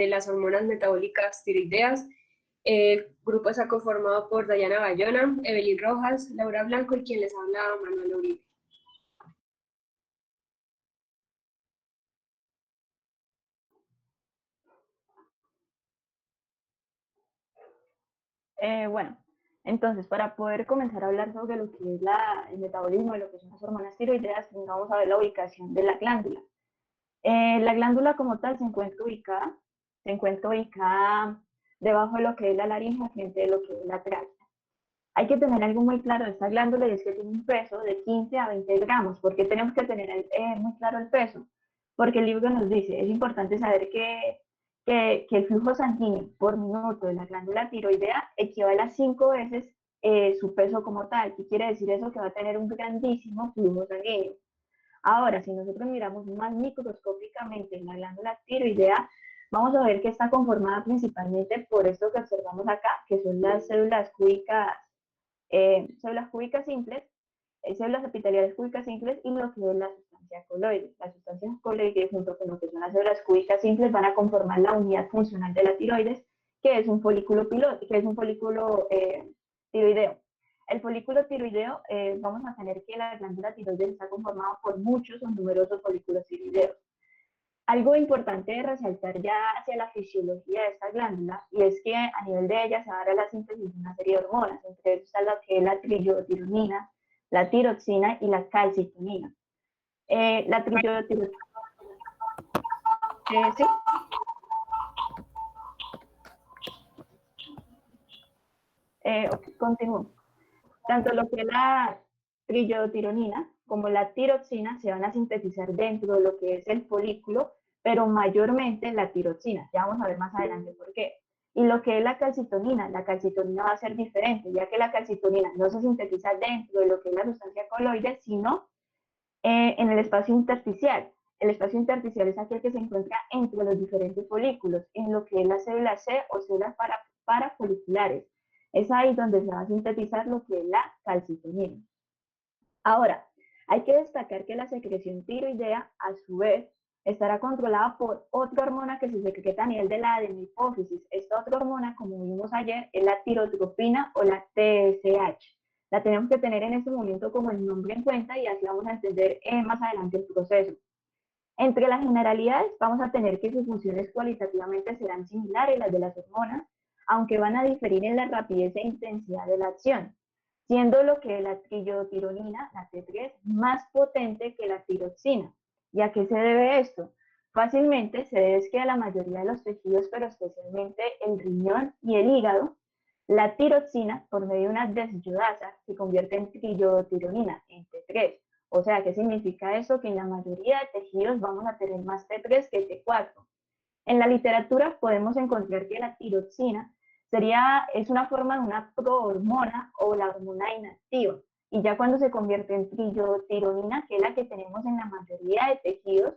de las hormonas metabólicas tiroideas. El grupo está conformado por Dayana Bayona, Evelyn Rojas, Laura Blanco y quien les habla, Manuel Uribe. Bueno, entonces para poder comenzar a hablar sobre lo que es el metabolismo de lo que son las hormonas tiroideas, vamos a ver la ubicación de la glándula. La glándula como tal se encuentra ubicada debajo de lo que es la laringe, frente de lo que es la tráquea. Hay que tener algo muy claro de esta glándula y es que tiene un peso de 15 a 20 gramos. ¿Por qué tenemos que tener muy claro el peso? Porque el libro nos dice, es importante saber que el flujo sanguíneo por minuto de la glándula tiroidea equivale a 5 veces su peso como tal. ¿Qué quiere decir eso? Que va a tener un grandísimo flujo sanguíneo. Ahora, si nosotros miramos más microscópicamente en la glándula tiroidea, vamos a ver que está conformada principalmente por esto que observamos acá, que son las células cúbicas simples, células epiteliales cúbicas simples y lo que es la sustancia coloide. Las sustancias coloides junto con lo que son las células cúbicas simples van a conformar la unidad funcional de la tiroides, que es un folículo tiroideo. El folículo tiroideo, vamos a tener que la glándula tiroides está conformada por muchos o numerosos folículos tiroideos. Algo importante de resaltar ya hacia la fisiología de esta glándula, y es que a nivel de ella se va a dar la síntesis de una serie de hormonas, entre ellas está lo que es la triiotironina, la tiroxina y la calcitonina. La triiotironina, ¿sí? Continúo. Tanto lo que es la triiotironina como la tiroxina se van a sintetizar dentro de lo que es el folículo, pero mayormente la tiroxina. Ya vamos a ver más adelante por qué. Y lo que es la calcitonina va a ser diferente, ya que la calcitonina no se sintetiza dentro de lo que es la sustancia coloide, sino en el espacio intersticial. El espacio intersticial es aquel que se encuentra entre los diferentes folículos, en lo que es la célula C o células parafoliculares. Es ahí donde se va a sintetizar lo que es la calcitonina. Ahora, hay que destacar que la secreción tiroidea, a su vez, estará controlada por otra hormona que se secreta a nivel de la adenohipófisis. Esta otra hormona, como vimos ayer, es la tirotropina o la TSH. La tenemos que tener en este momento como el nombre en cuenta y así vamos a entender más adelante el proceso. Entre las generalidades vamos a tener que sus funciones cualitativamente serán similares a las de las hormonas, aunque van a diferir en la rapidez e intensidad de la acción, siendo lo que la triiotironina, la T3, más potente que la tiroxina. ¿Y a qué se debe esto? Fácilmente se debe que a la mayoría de los tejidos, pero especialmente el riñón y el hígado, la tiroxina, por medio de una desyodasa, se convierte en triiotironina, en T3. O sea, ¿qué significa eso? Que en la mayoría de tejidos vamos a tener más T3 que T4. En la literatura podemos encontrar que la tiroxina es una forma de una prohormona o la hormona inactiva. Y ya cuando se convierte en triiotironina, que es la que tenemos en la mayoría de tejidos,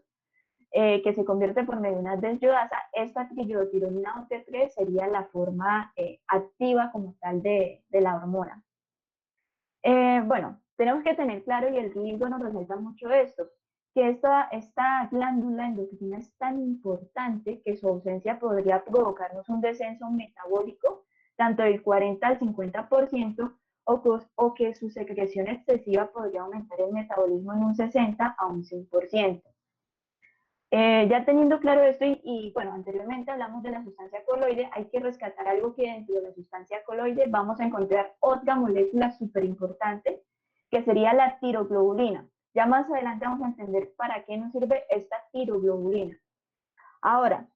que se convierte por medio de una desyodasa, esta triiotironina o T3 sería la forma activa como tal de la hormona. Bueno, tenemos que tener claro, y el libro nos resalta mucho esto, que esta glándula endocrina es tan importante que su ausencia podría provocarnos un descenso metabólico tanto del 40 al 50%, o que su secreción excesiva podría aumentar el metabolismo en un 60 a un 100%. Ya teniendo claro esto, bueno, anteriormente hablamos de la sustancia coloide, hay que rescatar algo que dentro de la sustancia coloide vamos a encontrar otra molécula súper importante, que sería la tiroglobulina. Ya más adelante vamos a entender para qué nos sirve esta tiroglobulina. Ahora,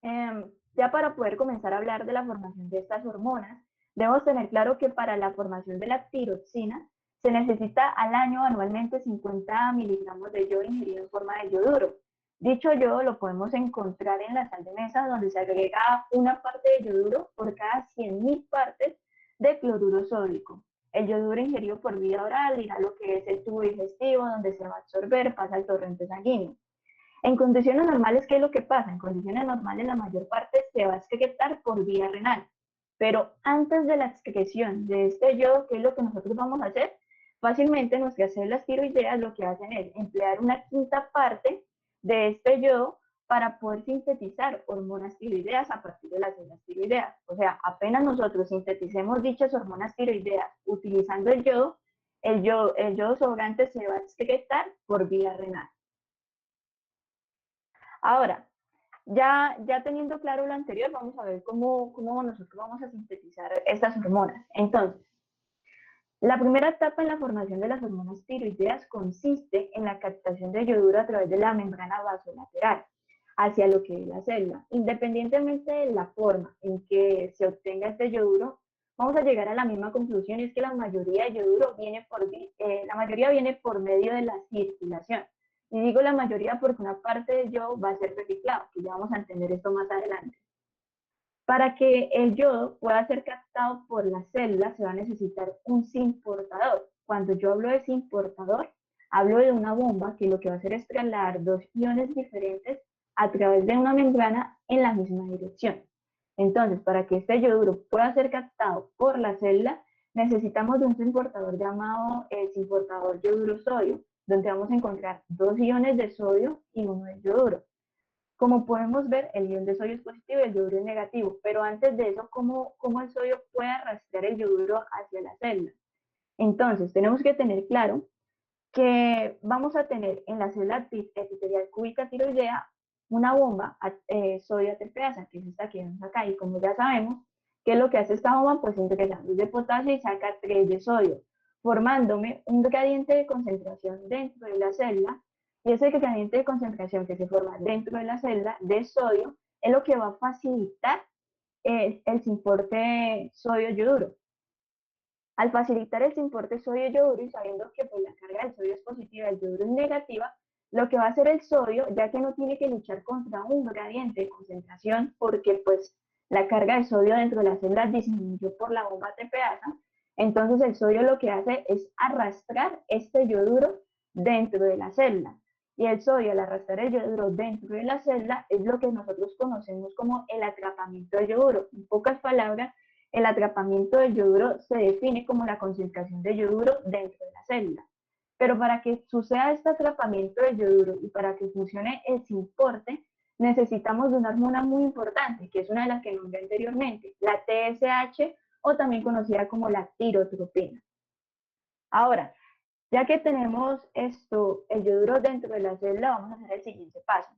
ya para poder comenzar a hablar de la formación de estas hormonas, debemos tener claro que para la formación de la tiroxina se necesita al año anualmente 50 miligramos de yodo ingerido en forma de yoduro. Dicho yodo lo podemos encontrar en la sal de mesa, donde se agrega una parte de yoduro por cada 100.000 partes de cloruro sódico. El yoduro ingerido por vía oral irá a lo que es el tubo digestivo, donde se va a absorber, pasa al torrente sanguíneo. En condiciones normales, ¿qué es lo que pasa? En condiciones normales la mayor parte se va a excretar por vía renal. Pero antes de la excreción de este yodo, ¿qué es lo que nosotros vamos a hacer? Fácilmente nuestras células tiroideas lo que hacen es emplear una quinta parte de este yodo para poder sintetizar hormonas tiroideas a partir de las células tiroideas. O sea, apenas nosotros sinteticemos dichas hormonas tiroideas utilizando el yodo sobrante se va a excretar por vía renal. Ahora, ya teniendo claro lo anterior, vamos a ver cómo nosotros vamos a sintetizar estas hormonas. Entonces, la primera etapa en la formación de las hormonas tiroideas consiste en la captación de yoduro a través de la membrana vasolateral hacia lo que es la célula. Independientemente de la forma en que se obtenga este yoduro, vamos a llegar a la misma conclusión, y es que la mayoría de yoduro viene por medio de la circulación. Y digo la mayoría porque una parte del yodo va a ser reciclado, que ya vamos a entender esto más adelante. Para que el yodo pueda ser captado por las células se va a necesitar un zinc portador. Cuando yo hablo de zinc portador, hablo de una bomba que lo que va a hacer es trasladar dos iones diferentes a través de una membrana en la misma dirección. Entonces, para que este yoduro pueda ser captado por la célula, necesitamos de un zinc portador llamado el zinc portador yoduro-sodio, donde vamos a encontrar dos iones de sodio y uno de yoduro. Como podemos ver, el ion de sodio es positivo y el yoduro es negativo, pero antes de eso, ¿cómo el sodio puede arrastrar el yoduro hacia la célula? Entonces, tenemos que tener claro que vamos a tener en la célula epitelial cúbica tiroidea una bomba sodio ATPasa, que es esta que vemos acá, y como ya sabemos, ¿qué es lo que hace esta bomba? Pues ingresa 2 de potasio y saca 3 de sodio, formándome un gradiente de concentración dentro de la célula, y ese gradiente de concentración que se forma dentro de la célula de sodio es lo que va a facilitar el transporte sodio-yoduro. Al facilitar el transporte sodio-yoduro y sabiendo que pues, la carga del sodio es positiva y el yoduro es negativa, lo que va a hacer el sodio, ya que no tiene que luchar contra un gradiente de concentración, porque pues la carga de sodio dentro de las células disminuyó por la bomba TPasa, entonces el sodio lo que hace es arrastrar este yoduro dentro de la célula. Y el sodio, al arrastrar el yoduro dentro de la célula, es lo que nosotros conocemos como el atrapamiento del yoduro. En pocas palabras, el atrapamiento del yoduro se define como la concentración de yoduro dentro de la célula. Pero para que suceda este atrapamiento del yoduro y para que funcione el transporte, necesitamos de una hormona muy importante, que es una de las que nombré anteriormente, la TSH, o también conocida como la tirotropina. Ahora, ya que tenemos el yoduro dentro de la célula, vamos a hacer el siguiente paso.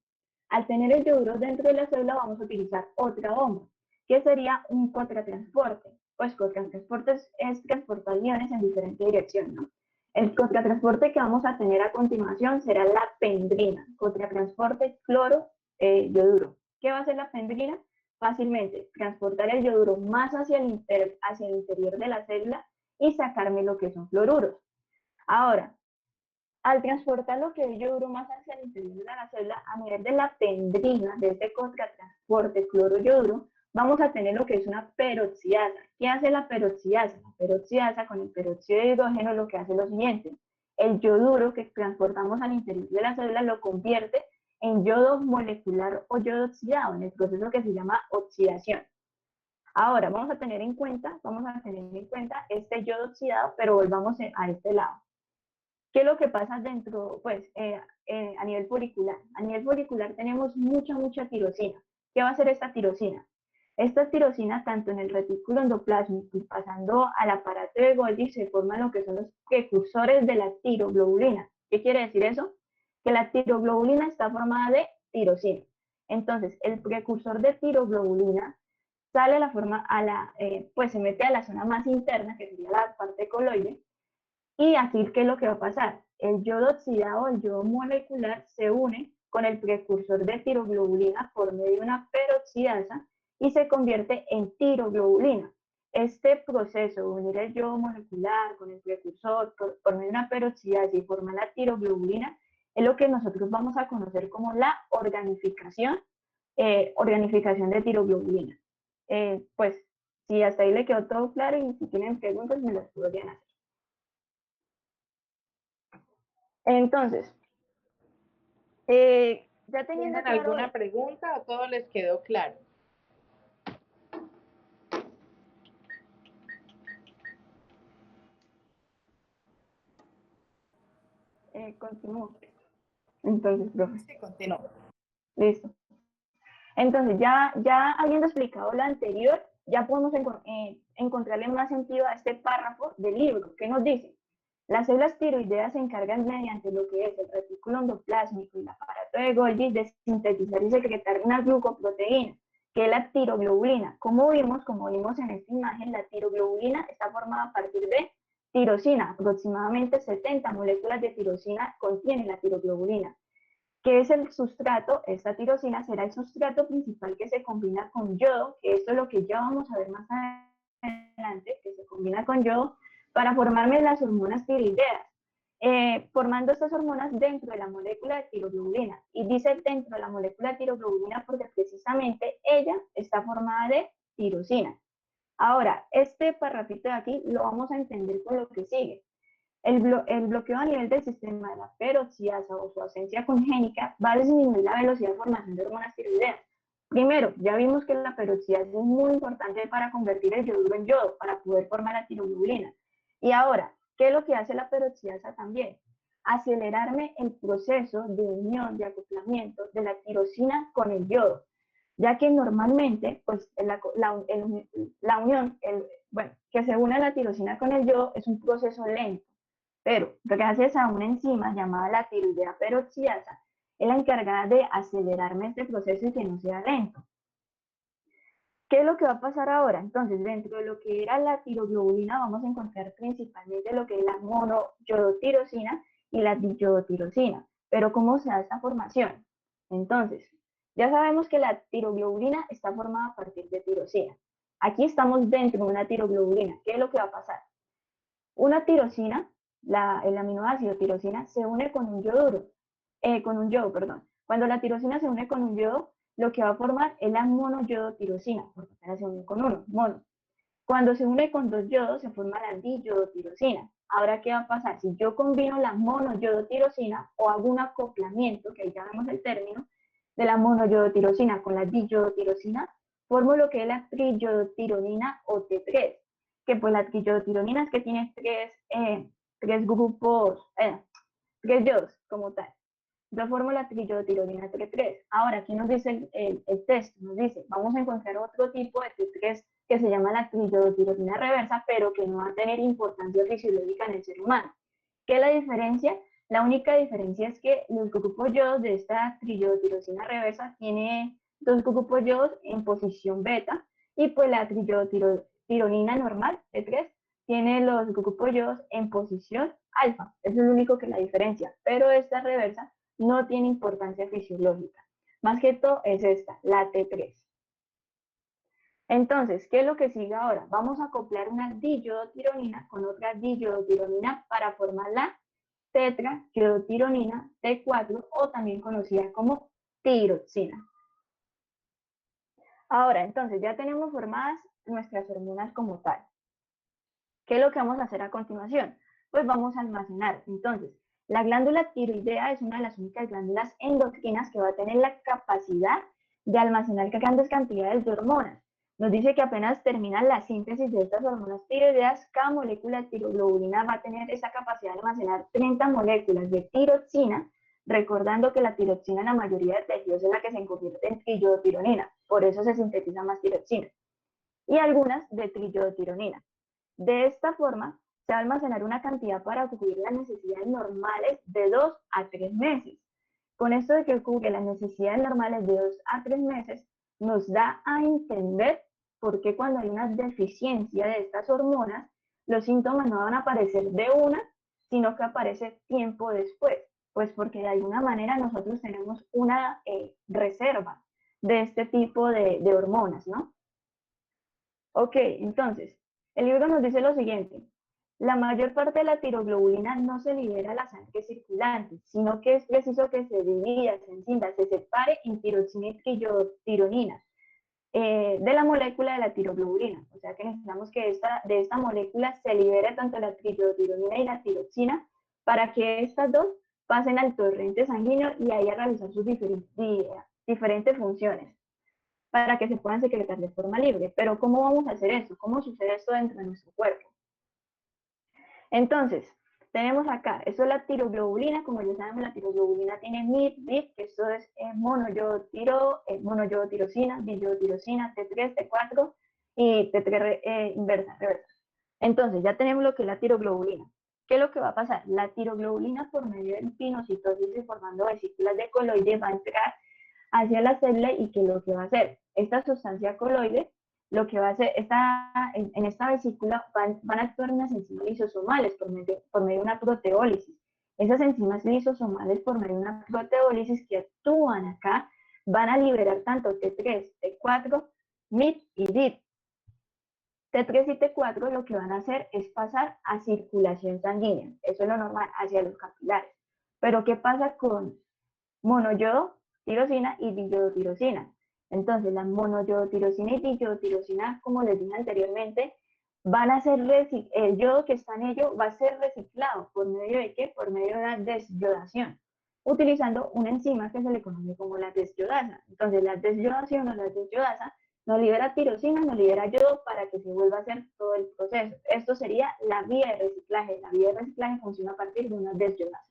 Al tener el yoduro dentro de la célula, vamos a utilizar otra bomba, que sería un contratransporte. Pues contratransporte es transportar iones en diferente dirección, ¿no? El contratransporte que vamos a tener a continuación será la pendrina, contratransporte cloro-yoduro. ¿Qué va a hacer la pendrina? Fácilmente transportar el yoduro más hacia el interior de la célula y sacarme lo que son fluoruros. Ahora, al transportar lo que es yoduro más hacia el interior de la célula, a nivel de la pendrina, de este contratransporte cloro-yoduro, vamos a tener lo que es una peroxidasa. ¿Qué hace la peroxidasa? La peroxidasa con el peróxido de hidrógeno lo que hace es lo siguiente. El yoduro que transportamos al interior de la célula lo convierte en yodo molecular o yodo oxidado, en el proceso que se llama oxidación. Ahora, vamos a tener en cuenta este yodo oxidado, pero volvamos a este lado. ¿Qué es lo que pasa dentro, pues, a nivel folicular? A nivel folicular tenemos mucha tirosina. ¿Qué va a hacer esta tirosina? Esta tirosina, tanto en el retículo endoplásmico y pasando al aparato de Golgi, se forman lo que son los precursores de la tiroglobulina. ¿Qué quiere decir eso? Que la tiroglobulina está formada de tirosina. Entonces, el precursor de tiroglobulina sale a la forma, pues se mete a la zona más interna, que sería la parte coloide, y aquí, ¿qué es lo que va a pasar? El yodo oxidado, el yodo molecular, se une con el precursor de tiroglobulina por medio de una peroxidasa y se convierte en tiroglobulina. Este proceso de unir el yodo molecular con el precursor por medio de una peroxidasa y formar la tiroglobulina es lo que nosotros vamos a conocer como la organificación de tiroglobulina. Pues, si hasta ahí le quedó todo claro y si tienen preguntas, me las podrían hacer. Entonces, ya teniendo ¿Tienen claro alguna esto, pregunta o todo les quedó claro? continúo. Entonces, profe, Sí, continúo. listo. Entonces, ya habiendo explicado lo anterior, ya podemos encontrarle más sentido a este párrafo del libro, que nos dice: las células tiroideas se encargan mediante lo que es el retículo endoplásmico y el aparato de Golgi de sintetizar y secretar una glucoproteína, que es la tiroglobulina. Como vimos en esta imagen, la tiroglobulina está formada a partir de tirosina. Aproximadamente 70 moléculas de tirosina contiene la tiroglobulina. ¿Qué es el sustrato? Esta tirosina será el sustrato principal que se combina con yodo, que esto es lo que ya vamos a ver más adelante, que se combina con yodo para formarme las hormonas tiroideas, formando estas hormonas dentro de la molécula de tiroglobulina. Y dice dentro de la molécula de tiroglobulina porque precisamente ella está formada de tirosina. Ahora, este parrafito de aquí lo vamos a entender con lo que sigue. El bloqueo a nivel del sistema de la peroxiasa o su ausencia congénica va a disminuir la velocidad de formación de hormonas tiroideas. Primero, ya vimos que la peroxiasa es muy importante para convertir el yoduro en yodo, para poder formar la tiroglobulina. Y ahora, ¿qué es lo que hace la peroxiasa también? Acelerarme el proceso de unión, de acoplamiento de la tirosina con el yodo, ya que normalmente, pues, la unión, bueno, que se une la tirosina con el yodo es un proceso lento. Pero gracias a una enzima llamada la tiroidea peroxiasa, es la encargada de acelerarme este proceso y que no sea lento. ¿Qué es lo que va a pasar ahora? Entonces, dentro de lo que era la tiroglobulina, vamos a encontrar principalmente lo que es la monoyodotirosina y la diyodotirosina. Pero ¿cómo se da esta formación? Entonces, ya sabemos que la tiroglobulina está formada a partir de tirosina. Aquí estamos dentro de una tiroglobulina. ¿Qué es lo que va a pasar? Una tirosina, el aminoácido tirosina, se une con un yodo, perdón. Cuando la tirosina se une con un yodo, lo que va a formar es la monoyodotirosina, porque apenas se une con uno, mono. Cuando se une con dos yodos, se forma la diyodotirosina. Ahora, ¿qué va a pasar? Si yo combino la monoyodotirosina o hago un acoplamiento, que ahí ya vemos el término, de la monoyodotirosina con la diyodotirosina, formo lo que es la triyodotironina o T3, que pues la triyodotironina es que tiene tres grupos, tres yodos como tal. Yo formo la triyodotironina T3. Ahora, aquí nos dice el texto, nos dice, vamos a encontrar otro tipo de T3 que se llama la triyodotironina reversa, pero que no va a tener importancia fisiológica en el ser humano. ¿Qué es la diferencia? La única diferencia es que los grupos yodos de esta triyodotirosina reversa tiene dos grupos yodos en posición beta y pues la triyodotironina normal, T3, tiene los grupos yodos en posición alfa. Eso es lo único que la diferencia, pero esta reversa no tiene importancia fisiológica. Más que todo es esta, la T3. Entonces, ¿qué es lo que sigue ahora? Vamos a acoplar una diyodotironina con otra diyodotironina para formar la tetrayodotironina T4 o también conocida como tiroxina. Ahora, entonces, ya tenemos formadas nuestras hormonas como tal. ¿Qué es lo que vamos a hacer a continuación? Pues vamos a almacenar. Entonces, la glándula tiroidea es una de las únicas glándulas endocrinas que va a tener la capacidad de almacenar grandes cantidades de hormonas. Nos dice que apenas termina la síntesis de estas hormonas tiroideas, cada molécula de tiroglobulina va a tener esa capacidad de almacenar 30 moléculas de tiroxina, recordando que la tiroxina en la mayoría de tejidos es la que se convierte en triyodotironina, por eso se sintetiza más tiroxina, y algunas de triyodotironina. De esta forma, se va a almacenar una cantidad para cubrir las necesidades normales de 2 a 3 meses. Con esto de que cubre las necesidades normales de 2 a 3 meses, nos da a entender por qué cuando hay una deficiencia de estas hormonas, los síntomas no van a aparecer de una, sino que aparece tiempo después. Pues porque de alguna manera nosotros tenemos una reserva de este tipo de hormonas, ¿no? Ok, entonces, el libro nos dice lo siguiente: la mayor parte de la tiroglobulina no se libera a la sangre circulante, sino que es preciso que se divida, se enzima, se separe en tiroxina y triyodotironina de la molécula de la tiroglobulina. O sea que necesitamos que de esta molécula se libere tanto la triyodotironina y la tiroxina para que estas dos pasen al torrente sanguíneo y ahí a realizar sus diferentes funciones, para que se puedan secretar de forma libre. Pero ¿cómo vamos a hacer eso? ¿Cómo sucede esto dentro de nuestro cuerpo? Entonces, tenemos acá, eso es la tiroglobulina, como ya sabemos, la tiroglobulina tiene MIT, DIT, que esto es monoyodotirosina, diyodotirosina, T3, T4 y T3 inversa, reversa. Entonces, ya tenemos lo que es la tiroglobulina. ¿Qué es lo que va a pasar? La tiroglobulina, por medio de pinocitosis y formando vesículas de coloide, va a entrar hacia la célula y ¿qué es lo que va a hacer? Esta sustancia coloide, lo que va a hacer, en esta vesícula van a actuar unas enzimas lisosomales por medio de una proteólisis. Esas enzimas lisosomales por medio de una proteólisis que actúan acá van a liberar tanto T3, T4, MIT y DIT. T3 y T4 lo que van a hacer es pasar a circulación sanguínea, eso es lo normal, hacia los capilares. Pero ¿qué pasa con monoyodotirosina y diyodotirosina? Entonces, la monoyodotirosina y diyodotirosina, como les dije anteriormente, van a ser el yodo que está en ello va a ser reciclado. ¿Por medio de qué? Por medio de la desyodación, utilizando una enzima que se le conoce como la desyodasa. Entonces, la desyodación o la desyodasa no libera tirosina, no libera yodo para que se vuelva a hacer todo el proceso. Esto sería la vía de reciclaje. La vía de reciclaje funciona a partir de una desyodasa.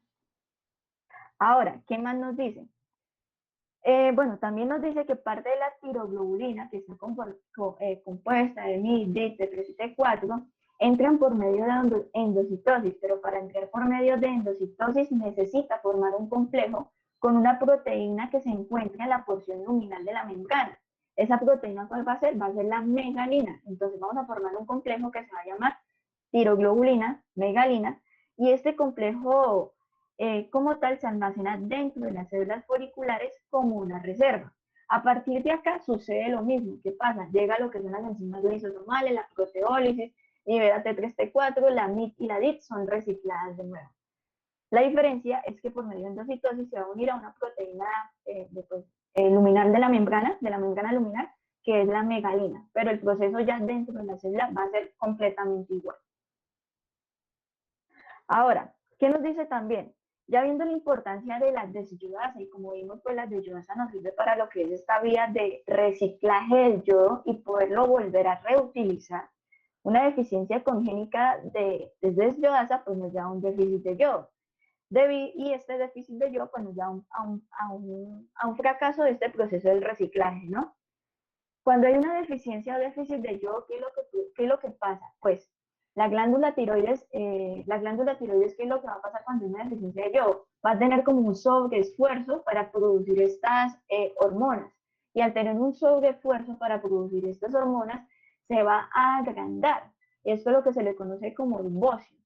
Ahora, ¿qué más nos dice? Bueno, también nos dice que parte de la tiroglobulina, que está compuesta de MIT, DIT, T3 y T4, entran por medio de endocitosis, pero para entrar por medio de endocitosis necesita formar un complejo con una proteína que se encuentra en la porción luminal de la membrana. Esa proteína, ¿cuál va a ser? Va a ser la megalina. Entonces vamos a formar un complejo que se va a llamar tiroglobulina, megalina, y este complejo como tal se almacena dentro de las células foliculares como una reserva. A partir de acá sucede lo mismo. ¿Qué pasa? Llega lo que son las enzimas lisosomales, la proteólisis, libera T3, T4, la MIT y la DIT son recicladas de nuevo. La diferencia es que por medio de endocitosis se va a unir a una proteína luminal de la membrana luminal, que es la megalina, pero el proceso ya dentro de la célula va a ser completamente igual. Ahora, ¿qué nos dice también? Ya viendo la importancia de la desyodasa, y como vimos, pues la desyodasa nos sirve para lo que es esta vía de reciclaje del yodo y poderlo volver a reutilizar. Una deficiencia congénita de desyodasa pues nos da un déficit de yodo. Y este déficit de yodo pues nos da a un fracaso de este proceso del reciclaje, ¿no? Cuando hay una deficiencia o déficit de yodo, ¿qué es lo que pasa? Pues la glándula tiroides, ¿qué es lo que va a pasar cuando hay una deficiencia de yodo? Va a tener como un sobreesfuerzo para producir estas hormonas. Y al tener un sobreesfuerzo para producir estas hormonas, se va a agrandar. Esto es lo que se le conoce como el bocio.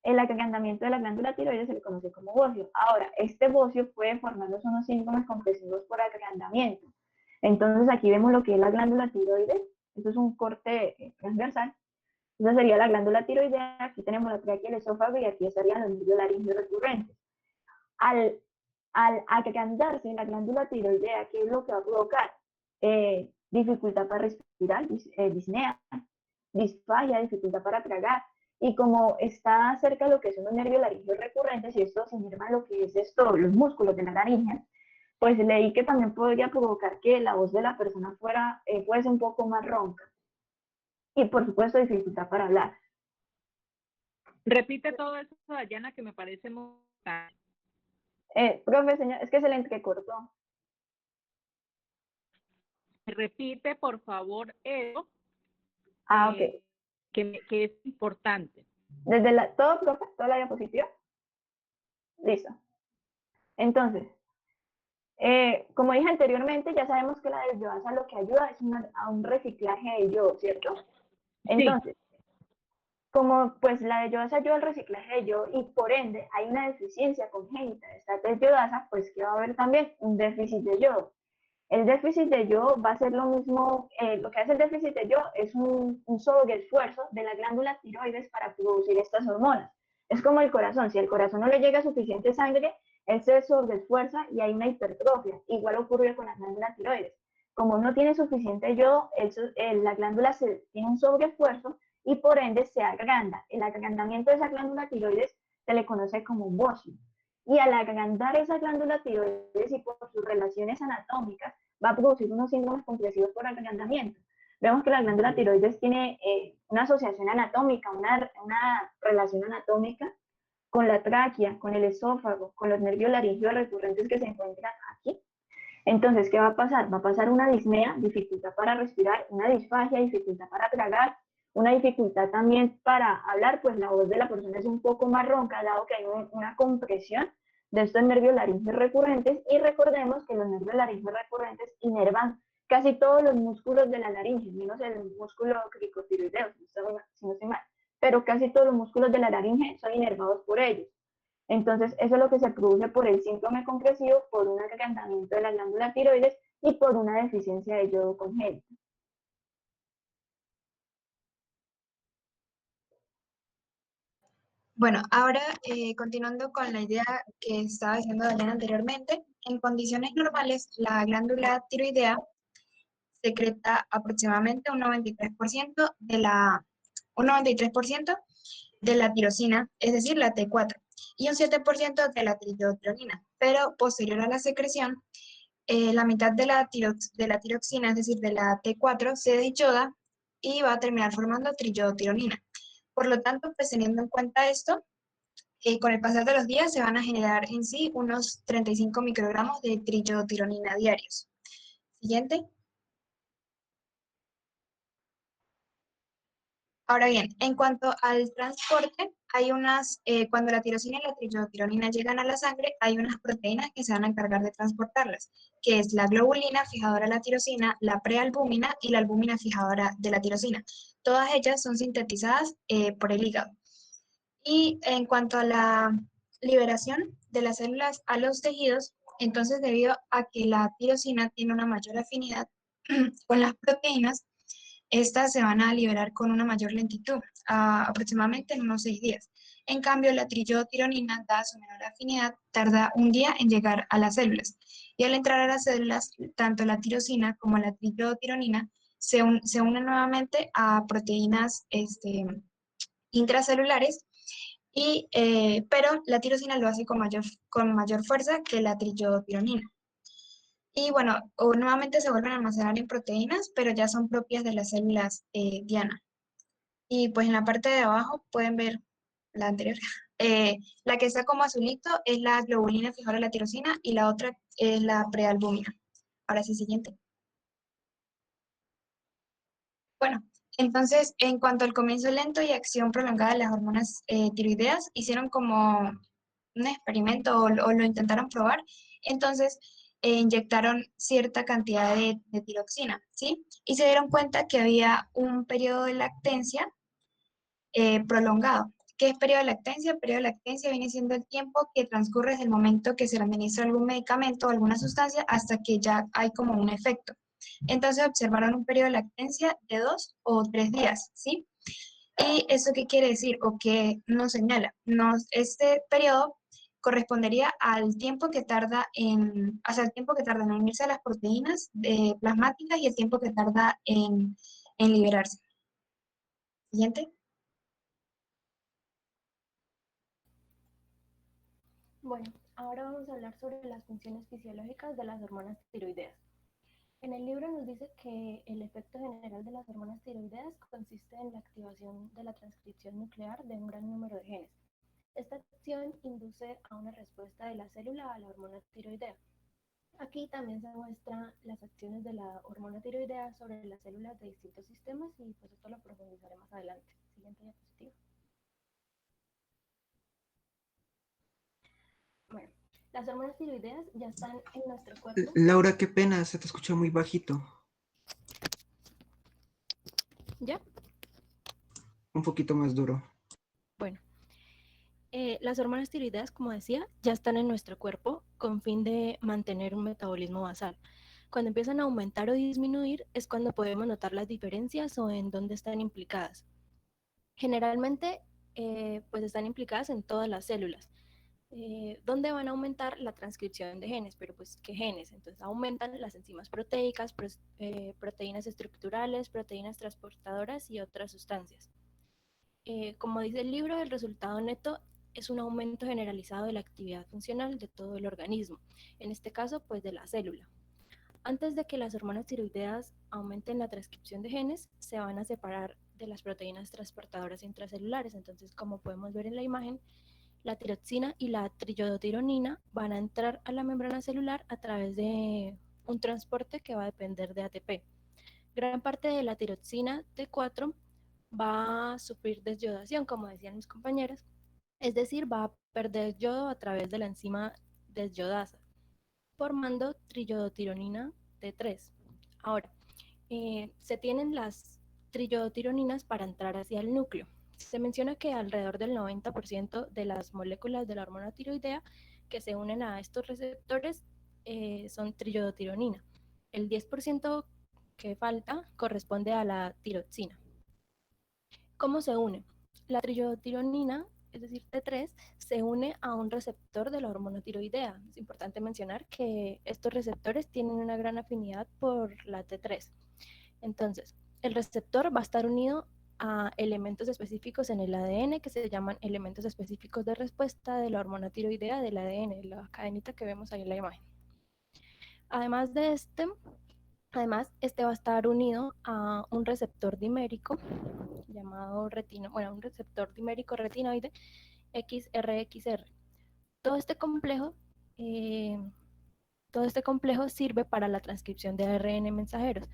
El agrandamiento de la glándula tiroides se le conoce como bocio. Ahora, este bocio puede formarnos unos síntomas compresivos por agrandamiento. Entonces aquí vemos lo que es la glándula tiroides. Esto es un corte transversal. Esa sería la glándula tiroidea. Aquí tenemos la tráquea y el esófago y aquí estarían los nervios laringeos recurrentes. Al agrandarse la glándula tiroidea, ¿qué es lo que va a provocar? Dificultad para respirar, disnea, disfagia, dificultad para tragar. Y como está cerca de lo que son los nervios laringeos recurrentes, y esto se inerva lo que es esto, los músculos de la laringe, pues leí que también podría provocar que la voz de la persona fuese un poco más ronca. Y por supuesto, dificultad para hablar. Repite todo eso, Dayana, que me parece muy... Profe, señor, es que se le entrecortó. Repite, por favor, eso. Ok. Que es importante. Desde profe, toda la diapositiva. Listo. Entonces, como dije anteriormente, ya sabemos que la desyodasa lo que ayuda es a un reciclaje de yodo, ¿cierto? Entonces, sí. Como pues la desyodasa ayuda al reciclaje de yodo y por ende hay una deficiencia congénita de esta desyodasa, pues que va a haber también un déficit de yodo. El déficit de yodo va a ser lo mismo, lo que hace el déficit de yodo es un sobreesfuerzo de la glándula tiroides para producir estas hormonas. Es como el corazón, si al corazón no le llega suficiente sangre, él se sobreesfuerza y hay una hipertrofia. Igual ocurre con la glándula tiroides. Como no tiene suficiente yodo, la glándula tiene un sobreesfuerzo y por ende se agranda. El agrandamiento de esa glándula tiroides se le conoce como bocio. Y al agrandar esa glándula tiroides y por sus relaciones anatómicas, va a producir unos síntomas compresivos por agrandamiento. Vemos que la glándula tiroides tiene una asociación anatómica, una relación anatómica con la tráquea, con el esófago, con los nervios laringeos recurrentes que se encuentran aquí. Entonces, ¿qué va a pasar? Va a pasar una disnea, dificultad para respirar, una disfagia, dificultad para tragar, una dificultad también para hablar, pues la voz de la persona es un poco más ronca, dado que hay una compresión de estos nervios laringeos recurrentes, y recordemos que los nervios laringeos recurrentes inervan casi todos los músculos de la laringe, menos el músculo cricotiroideo, si no estoy mal, pero casi todos los músculos de la laringe son inervados por ellos. Entonces, eso es lo que se produce por el síndrome compresivo, por un agrandamiento de la glándula tiroides y por una deficiencia de yodo congénita. Bueno, ahora continuando con la idea que estaba diciendo Daniela anteriormente, en condiciones normales la glándula tiroidea secreta aproximadamente un 93% de la tirosina, es decir, la T4, y un 7% de la triiodtironina, pero posterior a la secreción, la mitad de la tiroxina, es decir, de la T4, se diyoda y va a terminar formando triiodtironina. Por lo tanto, pues teniendo en cuenta esto, con el pasar de los días se van a generar en sí unos 35 microgramos de triiodtironina diarios. Siguiente. Ahora bien, en cuanto al transporte, hay cuando la tirosina y la triiodtironina llegan a la sangre, hay unas proteínas que se van a encargar de transportarlas, que es la globulina fijadora de la tirosina, la prealbúmina y la albúmina fijadora de la tirosina. Todas ellas son sintetizadas por el hígado. Y en cuanto a la liberación de las células a los tejidos, entonces debido a que la tirosina tiene una mayor afinidad con las proteínas, estas se van a liberar con una mayor lentitud, aproximadamente en unos 6 días. En cambio, la triiodtironina, dada su menor afinidad, tarda un día en llegar a las células. Y al entrar a las células, tanto la tirosina como la triiodtironina se unen nuevamente a proteínas intracelulares, pero la tirosina lo hace con mayor fuerza que la triiodtironina. Y bueno, nuevamente se vuelven a almacenar en proteínas, pero ya son propias de las células diana. Y pues en la parte de abajo pueden ver la anterior. La que está como azulito es la globulina fijadora de la tirosina y la otra es la prealbúmina. Ahora sí, siguiente. Bueno, entonces en cuanto al comienzo lento y acción prolongada de las hormonas tiroideas, hicieron como un experimento o lo intentaron probar. Entonces inyectaron cierta cantidad de tiroxina, ¿sí? Y se dieron cuenta que había un periodo de lactancia prolongado. ¿Qué es periodo de lactancia? Periodo de lactancia viene siendo el tiempo que transcurre desde el momento que se le administra algún medicamento o alguna sustancia hasta que ya hay como un efecto. Entonces observaron un periodo de lactancia de 2 o 3 días, ¿sí? ¿Y eso qué quiere decir o qué nos señala? Este periodo correspondería al tiempo que tarda el tiempo que tarda en unirse a las proteínas plasmáticas y el tiempo que tarda en liberarse. Siguiente. Bueno, ahora vamos a hablar sobre las funciones fisiológicas de las hormonas tiroideas. En el libro nos dice que el efecto general de las hormonas tiroideas consiste en la activación de la transcripción nuclear de un gran número de genes. Esta acción induce a una respuesta de la célula a la hormona tiroidea. Aquí también se muestran las acciones de la hormona tiroidea sobre las células de distintos sistemas y pues esto lo profundizaré más adelante. Siguiente diapositiva. Bueno, las hormonas tiroideas ya están en nuestro cuerpo. Laura, qué pena, se te escucha muy bajito. ¿Ya? Un poquito más duro. Bueno, las hormonas tiroideas, como decía, ya están en nuestro cuerpo con fin de mantener un metabolismo basal. Cuando empiezan a aumentar o disminuir es cuando podemos notar las diferencias o en dónde están implicadas. Generalmente, pues están implicadas en todas las células, donde van a aumentar la transcripción de genes, pero pues ¿qué genes? Entonces aumentan las enzimas proteicas, proteínas estructurales, proteínas transportadoras y otras sustancias. Como dice el libro, el resultado neto es un aumento generalizado de la actividad funcional de todo el organismo, en este caso pues de la célula. Antes de que las hormonas tiroideas aumenten la transcripción de genes, se van a separar de las proteínas transportadoras intracelulares. Entonces, como podemos ver en la imagen, La tiroxina y la trillodotironina van a entrar a la membrana celular a través de un transporte que va a depender de ATP. Gran parte de la tiroxina T4 va a sufrir desyodación, como decían mis compañeros, es decir, va a perder yodo a través de la enzima desyodasa, formando trillodotironina T3. Ahora, se tienen las trillodotironinas para entrar hacia el núcleo. Se menciona que alrededor del 90% de las moléculas de la hormona tiroidea que se unen a estos receptores son trillodotironina. El 10% que falta corresponde a la tiroxina. ¿Cómo se une? La trillodotironina, es decir, T3, se une a un receptor de la hormona tiroidea. Es importante mencionar que estos receptores tienen una gran afinidad por la T3. Entonces, el receptor va a estar unido a elementos específicos en el ADN que se llaman elementos específicos de respuesta de la hormona tiroidea del ADN, la cadenita que vemos ahí en la imagen. Además, este va a estar unido a un receptor dimérico llamado un receptor dimérico retinoide XRXR. Todo este complejo sirve para la transcripción de ARN mensajeros,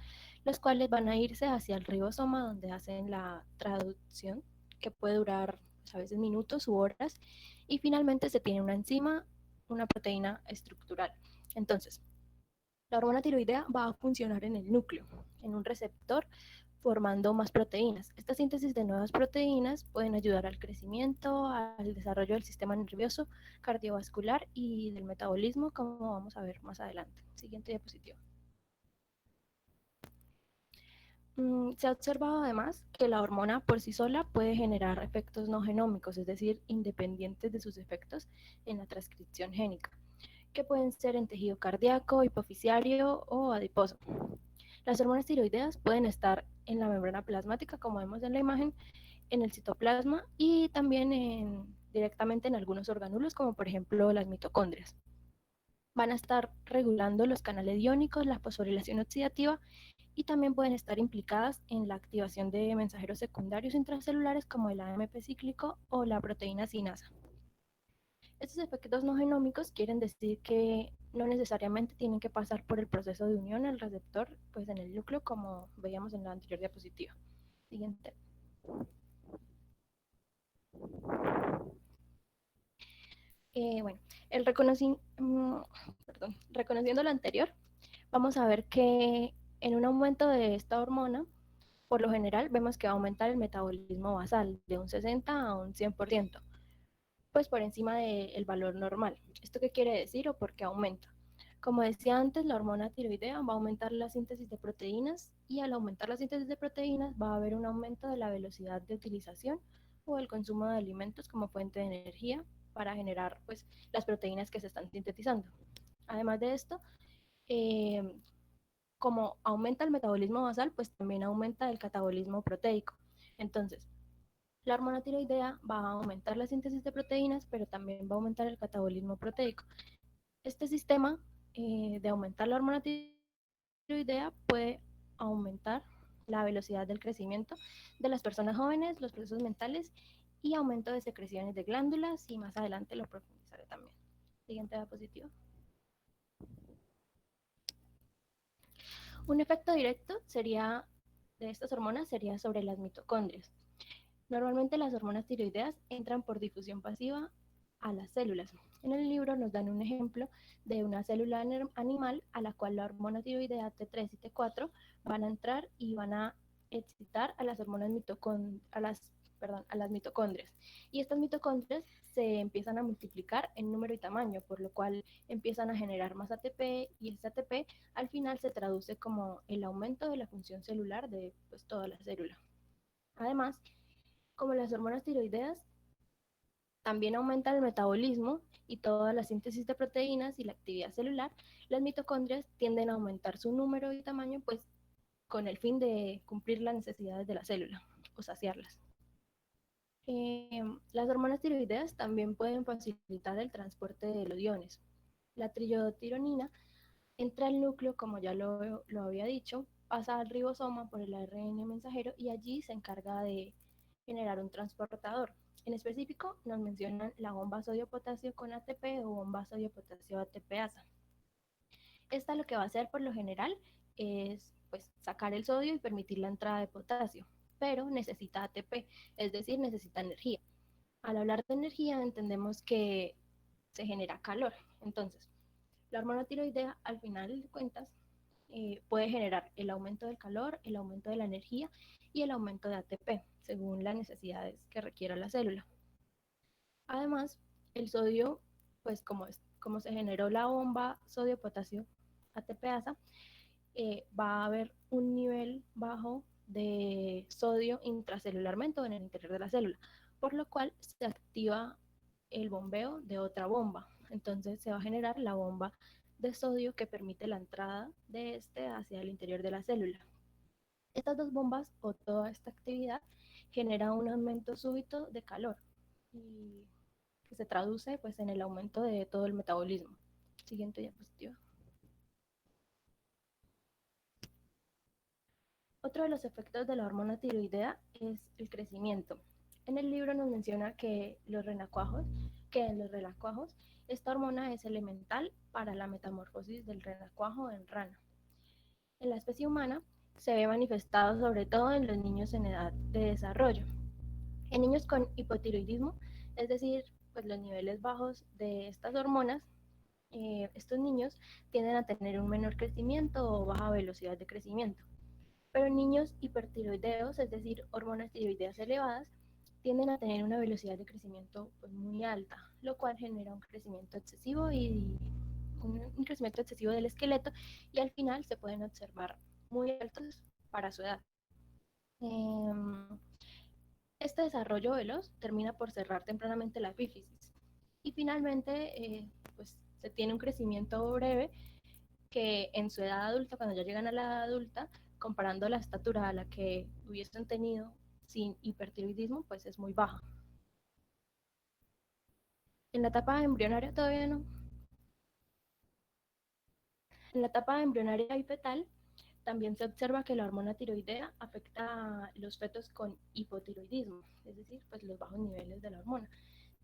los cuales van a irse hacia el ribosoma donde hacen la traducción, que puede durar a veces minutos u horas, y finalmente se tiene una enzima, una proteína estructural. Entonces, la hormona tiroidea va a funcionar en el núcleo, en un receptor, formando más proteínas. Esta síntesis de nuevas proteínas pueden ayudar al crecimiento, al desarrollo del sistema nervioso, cardiovascular y del metabolismo, como vamos a ver más adelante. Siguiente diapositiva. Se ha observado además que la hormona por sí sola puede generar efectos no genómicos, es decir, independientes de sus efectos en la transcripción génica, que pueden ser en tejido cardíaco, hipofisiario o adiposo. Las hormonas tiroideas pueden estar en la membrana plasmática, como vemos en la imagen, en el citoplasma y también directamente en algunos orgánulos, como por ejemplo las mitocondrias. Van a estar regulando los canales iónicos, la fosforilación oxidativa y también pueden estar implicadas en la activación de mensajeros secundarios intracelulares como el AMP cíclico o la proteína sinasa. Estos efectos no genómicos quieren decir que no necesariamente tienen que pasar por el proceso de unión al receptor, pues en el núcleo, como veíamos en la anterior diapositiva. Siguiente. Bueno, reconociendo lo anterior, vamos a ver que en un aumento de esta hormona, por lo general vemos que va a aumentar el metabolismo basal de un 60 a un 100%, pues por encima del valor normal. ¿Esto qué quiere decir o por qué aumenta? Como decía antes, la hormona tiroidea va a aumentar la síntesis de proteínas y al aumentar la síntesis de proteínas va a haber un aumento de la velocidad de utilización o el consumo de alimentos como fuente de energía para generar pues, las proteínas que se están sintetizando. Además de esto, como aumenta el metabolismo basal, pues también aumenta el catabolismo proteico. Entonces, la hormona tiroidea va a aumentar la síntesis de proteínas, pero también va a aumentar el catabolismo proteico. Este sistema de aumentar la hormona tiroidea puede aumentar la velocidad del crecimiento de las personas jóvenes, los procesos mentales y aumento de secreciones de glándulas, y más adelante lo profundizaré también. Siguiente diapositiva. Un efecto directo de estas hormonas sería sobre las mitocondrias. Normalmente las hormonas tiroideas entran por difusión pasiva a las células. En el libro nos dan un ejemplo de una célula animal a la cual la hormona tiroidea T3 y T4 van a entrar y van a excitar a las hormonas a las mitocondrias. Y estas mitocondrias se empiezan a multiplicar en número y tamaño, por lo cual empiezan a generar más ATP y ese ATP al final se traduce como el aumento de la función celular de pues, toda la célula. Además, como las hormonas tiroideas también aumentan el metabolismo y toda la síntesis de proteínas y la actividad celular, las mitocondrias tienden a aumentar su número y tamaño, pues con el fin de cumplir las necesidades de la célula o saciarlas. Las hormonas tiroideas también pueden facilitar el transporte de los iones. La trillodotironina entra al núcleo, como ya lo había dicho, pasa al ribosoma por el ARN mensajero y allí se encarga de generar un transportador. En específico, nos mencionan la bomba sodio-potasio con ATP o bomba sodio-potasio ATPasa. Esta lo que va a hacer por lo general es pues, sacar el sodio y permitir la entrada de potasio, pero necesita ATP, es decir, necesita energía. Al hablar de energía entendemos que se genera calor. Entonces, la hormona tiroidea al final de cuentas puede generar el aumento del calor, el aumento de la energía y el aumento de ATP, según las necesidades que requiera la célula. Además, el sodio, pues como se generó la bomba sodio-potasio ATPasa, va a haber un nivel bajo de sodio intracelularmente o en el interior de la célula, por lo cual se activa el bombeo de otra bomba. Entonces se va a generar la bomba de sodio que permite la entrada de este hacia el interior de la célula. Estas dos bombas o toda esta actividad genera un aumento súbito de calor y que se traduce pues en el aumento de todo el metabolismo. Siguiente diapositiva. Otro de los efectos de la hormona tiroidea es el crecimiento. En el libro nos menciona que en los renacuajos esta hormona es elemental para la metamorfosis del renacuajo en rana. En la especie humana se ve manifestado sobre todo en los niños en edad de desarrollo. En niños con hipotiroidismo, es decir, pues los niveles bajos de estas hormonas, estos niños tienden a tener un menor crecimiento o baja velocidad de crecimiento. Pero niños hipertiroideos, es decir, hormonas tiroideas elevadas, tienden a tener una velocidad de crecimiento pues, muy alta, lo cual genera un crecimiento excesivo y un crecimiento excesivo del esqueleto y al final se pueden observar muy altos para su edad. Este desarrollo veloz termina por cerrar tempranamente la epífisis y finalmente pues, se tiene un crecimiento breve que en su edad adulta, cuando ya llegan a la edad adulta, comparando la estatura a la que hubiesen tenido sin hipertiroidismo, pues es muy baja. En la etapa embrionaria todavía no. En la etapa embrionaria y fetal también se observa que la hormona tiroidea afecta a los fetos con hipotiroidismo, es decir, pues los bajos niveles de la hormona,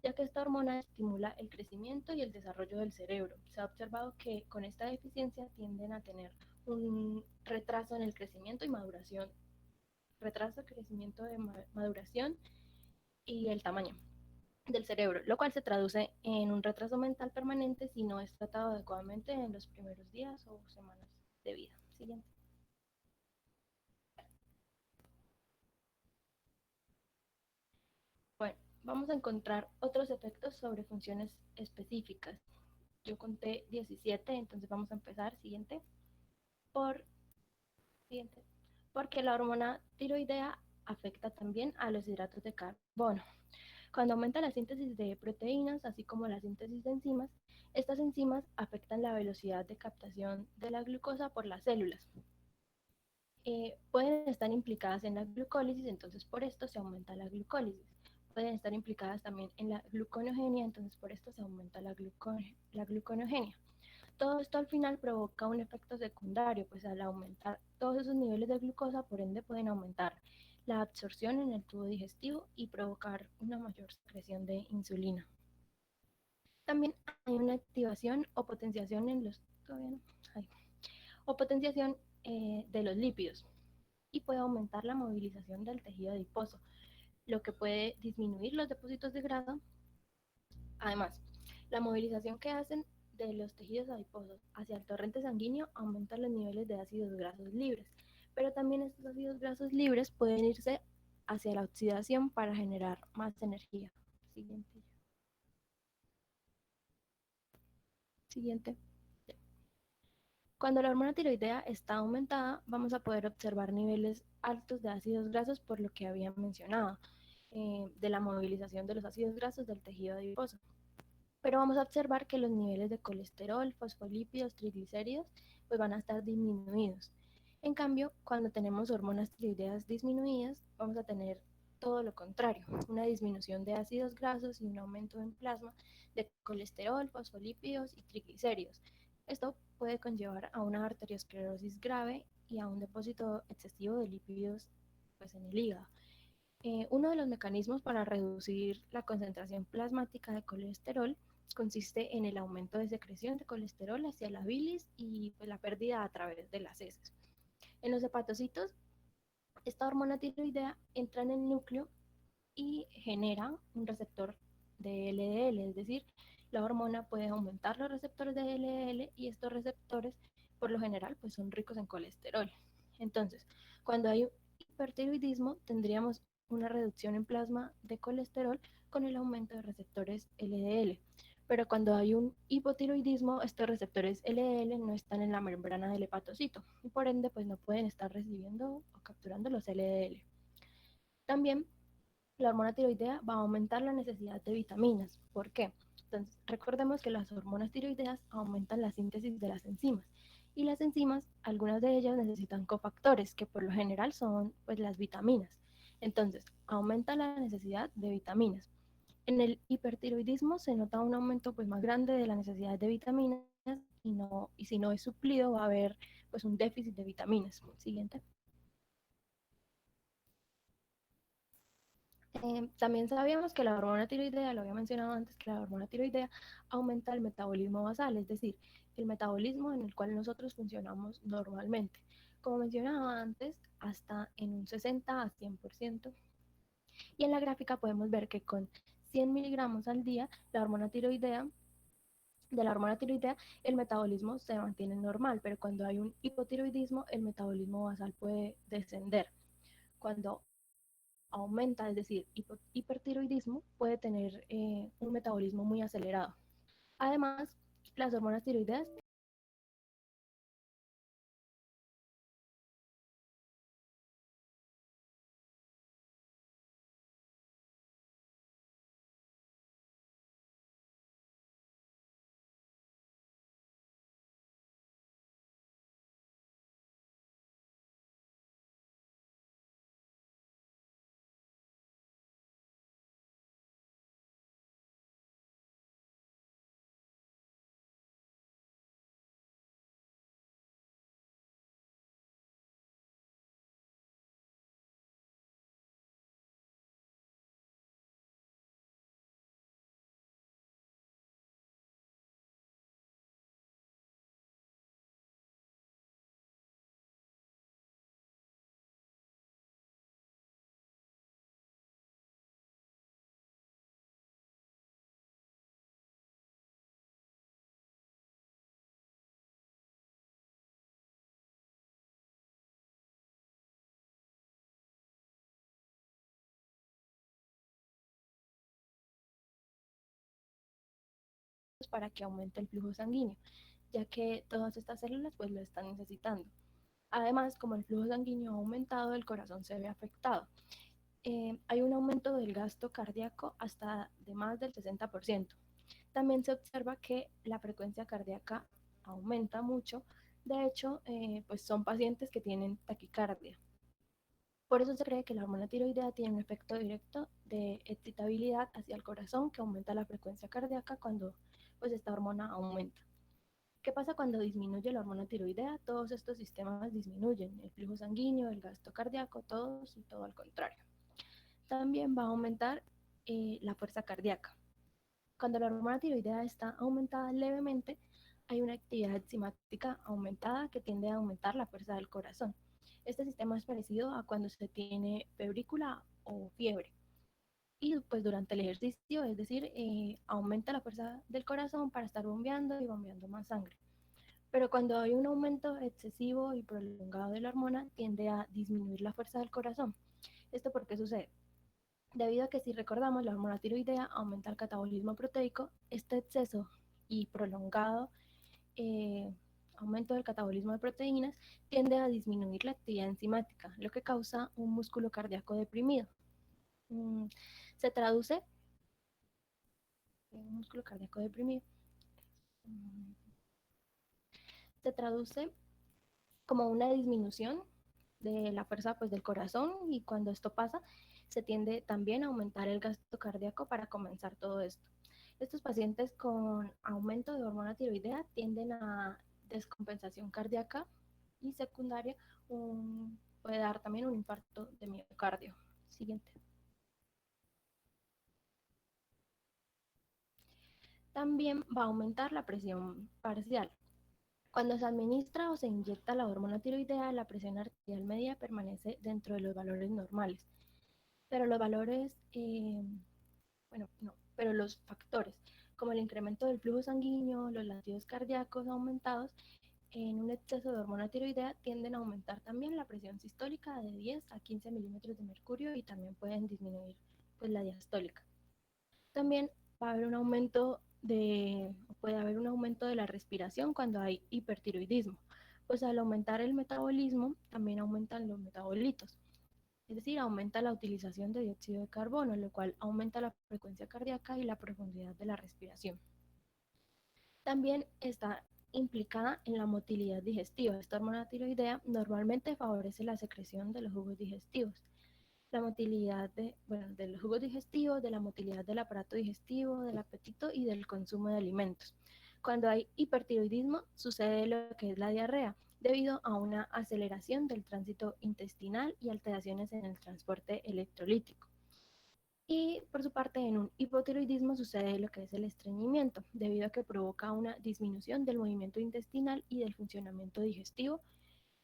ya que esta hormona estimula el crecimiento y el desarrollo del cerebro. Se ha observado que con esta deficiencia tienden a tener un retraso en el crecimiento y maduración, retraso, crecimiento de maduración y el tamaño del cerebro, lo cual se traduce en un retraso mental permanente si no es tratado adecuadamente en los primeros días o semanas de vida. Siguiente. Bueno, vamos a encontrar otros efectos sobre funciones específicas. Yo conté 17, entonces vamos a empezar. Siguiente. Siguiente. Porque la hormona tiroidea afecta también a los hidratos de carbono. Cuando aumenta la síntesis de proteínas, así como la síntesis de enzimas, estas enzimas afectan la velocidad de captación de la glucosa por las células. Pueden estar implicadas en la glucólisis, entonces por esto se aumenta la glucólisis. Pueden estar implicadas también en la gluconeogenia, entonces por esto se aumenta la gluconeogenia. Todo esto al final provoca un efecto secundario, pues al aumentar todos esos niveles de glucosa, por ende pueden aumentar la absorción en el tubo digestivo y provocar una mayor secreción de insulina. También hay una activación o potenciación en los o potenciación de los lípidos y puede aumentar la movilización del tejido adiposo, lo que puede disminuir los depósitos de grasa. Además, la movilización que hacen de los tejidos adiposos hacia el torrente sanguíneo aumenta los niveles de ácidos grasos libres, pero también estos ácidos grasos libres pueden irse hacia la oxidación para generar más energía. Siguiente. Siguiente. Cuando la hormona tiroidea está aumentada, vamos a poder observar niveles altos de ácidos grasos por lo que había mencionado, de la movilización de los ácidos grasos del tejido adiposo. Pero vamos a observar que los niveles de colesterol, fosfolípidos, triglicéridos, pues van a estar disminuidos. En cambio, cuando tenemos hormonas tiroideas disminuidas, vamos a tener todo lo contrario, una disminución de ácidos grasos y un aumento en plasma de colesterol, fosfolípidos y triglicéridos. Esto puede conllevar a una arteriosclerosis grave y a un depósito excesivo de lípidos pues, en el hígado. Uno de los mecanismos para reducir la concentración plasmática de colesterol consiste en el aumento de secreción de colesterol hacia la bilis y pues, la pérdida a través de las heces. En los hepatocitos, esta hormona tiroidea entra en el núcleo y genera un receptor de LDL, es decir, la hormona puede aumentar los receptores de LDL y estos receptores por lo general pues son ricos en colesterol. Entonces, cuando hay un hipertiroidismo tendríamos una reducción en plasma de colesterol con el aumento de receptores LDL. Pero cuando hay un hipotiroidismo, estos receptores LDL no están en la membrana del hepatocito y por ende pues no pueden estar recibiendo o capturando los LDL. También la hormona tiroidea va a aumentar la necesidad de vitaminas. ¿Por qué? Entonces, recordemos que las hormonas tiroideas aumentan la síntesis de las enzimas y las enzimas, algunas de ellas necesitan cofactores, que por lo general son pues las vitaminas. Entonces, aumenta la necesidad de vitaminas. En el hipertiroidismo se nota un aumento pues más grande de la necesidad de vitaminas y si no es suplido va a haber pues un déficit de vitaminas. Siguiente. También sabíamos que la hormona tiroidea, lo había mencionado antes, que la hormona tiroidea aumenta el metabolismo basal, es decir, el metabolismo en el cual nosotros funcionamos normalmente. Como mencionaba antes, hasta en un 60 a 100%. Y en la gráfica podemos ver que con 100 miligramos al día, de la hormona tiroidea, el metabolismo se mantiene normal, pero cuando hay un hipotiroidismo, el metabolismo basal puede descender. Cuando aumenta, es decir, hipertiroidismo, puede tener un metabolismo muy acelerado. Además, las hormonas tiroideas para que aumente el flujo sanguíneo, ya que todas estas células pues lo están necesitando. Además, como el flujo sanguíneo ha aumentado, el corazón se ve afectado. Hay un aumento del gasto cardíaco hasta de más del 60%. También se observa que la frecuencia cardíaca aumenta mucho. De hecho, pues son pacientes que tienen taquicardia. Por eso se cree que la hormona tiroidea tiene un efecto directo de excitabilidad hacia el corazón que aumenta la frecuencia cardíaca cuando pues esta hormona aumenta. ¿Qué pasa cuando disminuye la hormona tiroidea? Todos estos sistemas disminuyen, el flujo sanguíneo, el gasto cardíaco, todos y todo al contrario. También va a aumentar la fuerza cardíaca. Cuando la hormona tiroidea está aumentada levemente, hay una actividad enzimática aumentada que tiende a aumentar la fuerza del corazón. Este sistema es parecido a cuando se tiene febrícula o fiebre. Y pues durante el ejercicio, es decir, aumenta la fuerza del corazón para estar bombeando y bombeando más sangre. Pero cuando hay un aumento excesivo y prolongado de la hormona, tiende a disminuir la fuerza del corazón. ¿Esto por qué sucede? Debido a que si recordamos, la hormona tiroidea aumenta el catabolismo proteico, este exceso y prolongado eh, aumento del catabolismo de proteínas tiende a disminuir la actividad enzimática, lo que causa un músculo cardíaco deprimido. Se traduce en un músculo cardíaco deprimido. Se traduce como una disminución de la fuerza pues, del corazón y cuando esto pasa se tiende también a aumentar el gasto cardíaco para comenzar todo esto. Estos pacientes con aumento de hormona tiroidea tienden a descompensación cardíaca y secundaria puede dar también un infarto de miocardio. Siguiente. También va a aumentar la presión parcial. Cuando se administra o se inyecta la hormona tiroidea, la presión arterial media permanece dentro de los valores normales, pero los valores, bueno, no, pero los factores, como el incremento del flujo sanguíneo, los latidos cardíacos aumentados, en un exceso de hormona tiroidea tienden a aumentar también la presión sistólica de 10 a 15 milímetros de mercurio y también pueden disminuir pues, la diastólica. También va a haber un aumento puede haber un aumento de la respiración cuando hay hipertiroidismo, pues al aumentar el metabolismo también aumentan los metabolitos, es decir, aumenta la utilización de dióxido de carbono, lo cual aumenta la frecuencia cardíaca y la profundidad de la respiración. También está implicada en la motilidad digestiva. Esta hormona tiroidea normalmente favorece la secreción de los jugos digestivos, la motilidad de los jugos digestivos, de la motilidad del aparato digestivo, del apetito y del consumo de alimentos. Cuando hay hipertiroidismo sucede lo que es la diarrea, debido a una aceleración del tránsito intestinal y alteraciones en el transporte electrolítico. Y por su parte, en un hipotiroidismo sucede lo que es el estreñimiento, debido a que provoca una disminución del movimiento intestinal y del funcionamiento digestivo,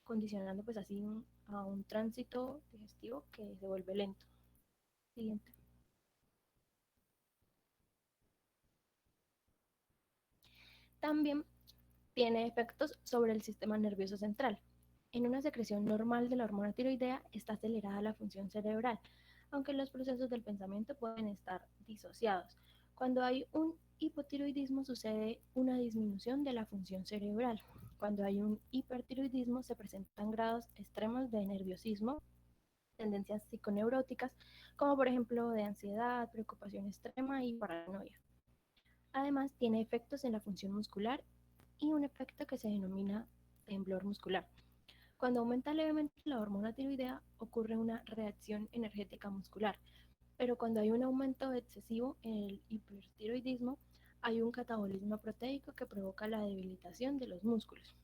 condicionando pues así a un tránsito digestivo que se vuelve lento. Siguiente. También tiene efectos sobre el sistema nervioso central. En una secreción normal de la hormona tiroidea está acelerada la función cerebral, aunque los procesos del pensamiento pueden estar disociados. Cuando hay un hipotiroidismo sucede una disminución de la función cerebral. Cuando hay un hipertiroidismo se presentan grados extremos de nerviosismo, tendencias psiconeuróticas, como por ejemplo de ansiedad, preocupación extrema y paranoia. Además, tiene efectos en la función muscular y un efecto que se denomina temblor muscular. Cuando aumenta levemente la hormona tiroidea, ocurre una reacción energética muscular, pero cuando hay un aumento excesivo en el hipertiroidismo, hay un catabolismo proteico que provoca la debilitación de los músculos.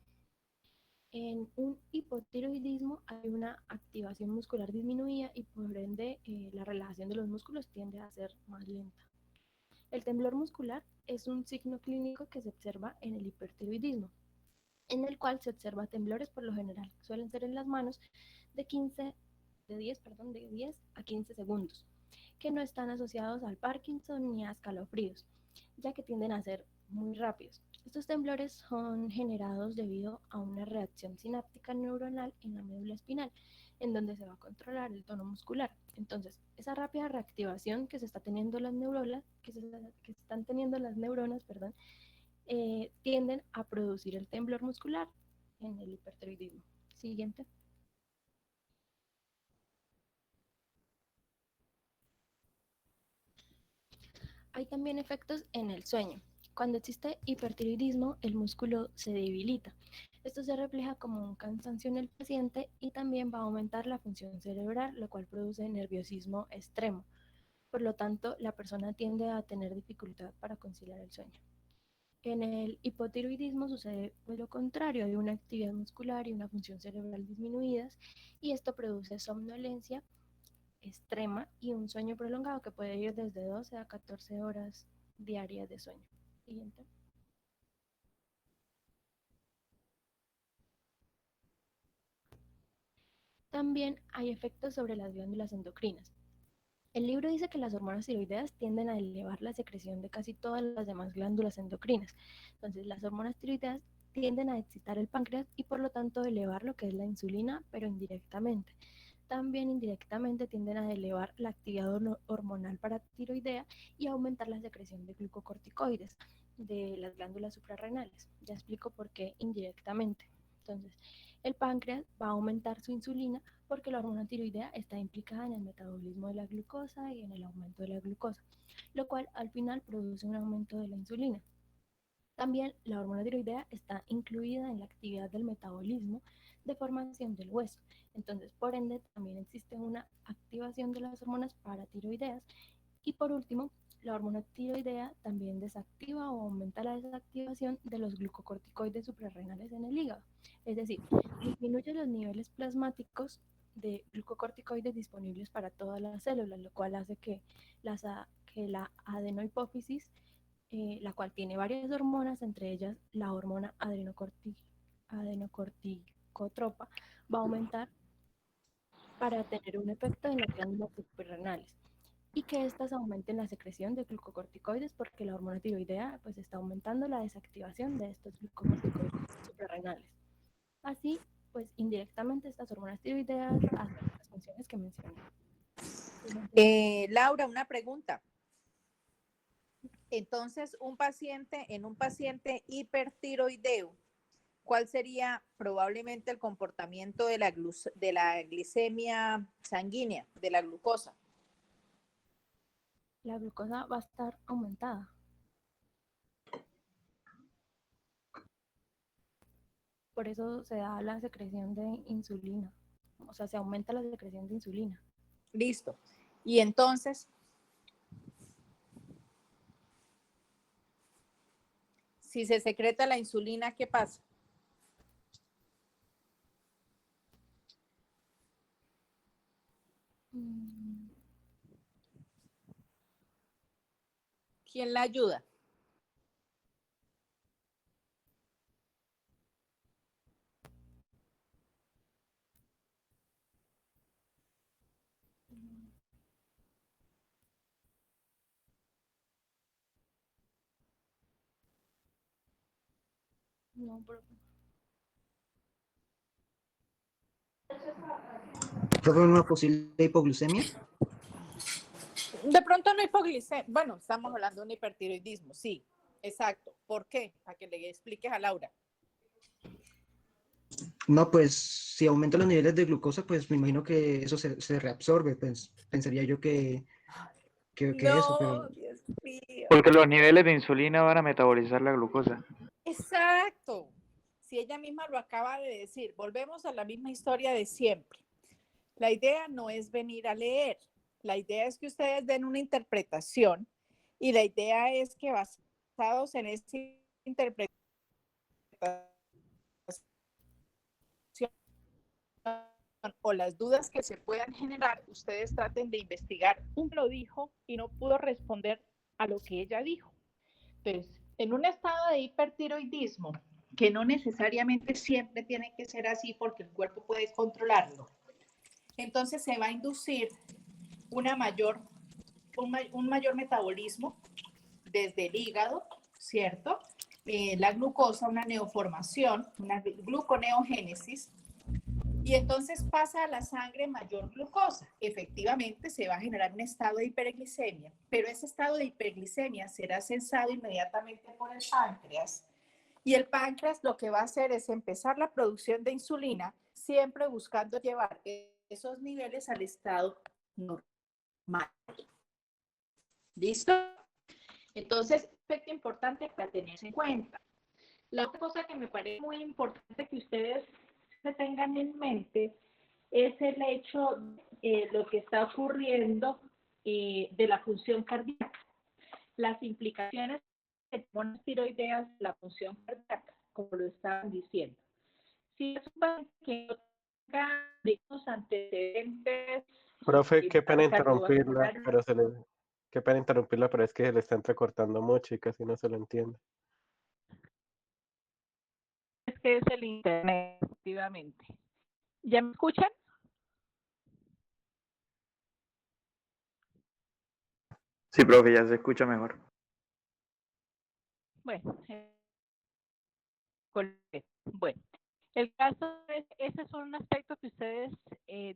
En un hipotiroidismo hay una activación muscular disminuida y por ende la relajación de los músculos tiende a ser más lenta. El temblor muscular es un signo clínico que se observa en el hipertiroidismo, en el cual se observa temblores por lo general, suelen ser en las manos de 10 a 15 segundos, que no están asociados al Parkinson ni a escalofríos, ya que tienden a ser muy rápidos. Estos temblores son generados debido a una reacción sináptica neuronal en la médula espinal, en donde se va a controlar el tono muscular. Entonces, esa rápida reactivación que se está teniendo las neuronas, que están teniendo las neuronas, perdón, tienden a producir el temblor muscular en el hipertiroidismo. Siguiente. Hay también efectos en el sueño. Cuando existe hipertiroidismo, el músculo se debilita. Esto se refleja como un cansancio en el paciente y también va a aumentar la función cerebral, lo cual produce nerviosismo extremo. Por lo tanto, la persona tiende a tener dificultad para conciliar el sueño. En el hipotiroidismo sucede lo contrario, hay una actividad muscular y una función cerebral disminuidas y esto produce somnolencia extrema y un sueño prolongado que puede ir desde 12 a 14 horas diarias de sueño. Siguiente. También hay efectos sobre las glándulas endocrinas. El libro dice que las hormonas tiroideas tienden a elevar la secreción de casi todas las demás glándulas endocrinas. Entonces, las hormonas tiroideas tienden a excitar el páncreas y por lo tanto elevar lo que es la insulina, pero indirectamente. También indirectamente tienden a elevar la actividad hormonal paratiroidea y aumentar la secreción de glucocorticoides de las glándulas suprarrenales. Ya explico por qué indirectamente. Entonces, el páncreas va a aumentar su insulina porque la hormona tiroidea está implicada en el metabolismo de la glucosa y en el aumento de la glucosa, lo cual al final produce un aumento de la insulina. También la hormona tiroidea está incluida en la actividad del metabolismo de formación del hueso. Entonces, por ende, también existe una activación de las hormonas paratiroideas. Y por último, la hormona tiroidea también desactiva o aumenta la desactivación de los glucocorticoides suprarrenales en el hígado. Es decir, disminuye los niveles plasmáticos de glucocorticoides disponibles para todas las células, lo cual hace que la adenohipófisis la cual tiene varias hormonas, entre ellas la hormona adenocorticotropa, va a aumentar para tener un efecto en las glándulas suprarrenales y que éstas aumenten la secreción de glucocorticoides porque la hormona tiroidea pues está aumentando la desactivación de estos glucocorticoides suprarrenales. Así, pues indirectamente estas hormonas tiroideas hacen las funciones que mencioné. Laura, una pregunta. Entonces, en un paciente hipertiroideo, ¿cuál sería probablemente el comportamiento de la glicemia sanguínea, de la glucosa? La glucosa va a estar aumentada. Por eso se da la secreción de insulina. O sea, se aumenta la secreción de insulina. Listo. Y entonces, si se secreta la insulina, ¿qué pasa? ¿Quién la ayuda? No, pero... ¿Profe, una posible hipoglucemia? De pronto no hipoglicemia. Bueno, estamos hablando de un hipertiroidismo, sí, exacto. ¿Por qué? Para que le expliques a Laura. No, pues si aumenta los niveles de glucosa, pues me imagino que eso se reabsorbe, pues pensaría yo que eso, pero No, Dios mío. Porque los niveles de insulina van a metabolizar la glucosa. Exacto. Si ella misma lo acaba de decir, volvemos a la misma historia de siempre. La idea no es venir a leer, la idea es que ustedes den una interpretación y la idea es que basados en esa interpretación o las dudas que se puedan generar, ustedes traten de investigar. Lo dijo y no pudo responder a lo que ella dijo. Entonces, en un estado de hipertiroidismo, que no necesariamente siempre tiene que ser así porque el cuerpo puede controlarlo, entonces se va a inducir un mayor metabolismo desde el hígado, ¿cierto? La glucosa, una neoformación, una gluconeogénesis, y entonces pasa a la sangre mayor glucosa. Efectivamente, se va a generar un estado de hiperglicemia, pero ese estado de hiperglicemia será censado inmediatamente por el páncreas. Y el páncreas lo que va a hacer es empezar la producción de insulina, siempre buscando llevar esos niveles al estado normal. ¿Listo? Entonces, aspecto importante para tenerse en cuenta. La otra cosa que me parece muy importante que ustedes se tengan en mente es el hecho de lo que está ocurriendo de la función cardíaca, las implicaciones de hormonas tiroideas de la función cardíaca, como lo estaban diciendo. Si es un paciente que no tenga dignos antecedentes, Profe, qué pena interrumpirla, cardiovasculares, pero qué pena interrumpirla, pero es que se le está entrecortando mucho y casi no se lo entiende. Es que es el internet, efectivamente. ¿Ya me escuchan? Sí, profe, ya se escucha mejor. Bueno, bueno, el caso es, ese es un aspecto que ustedes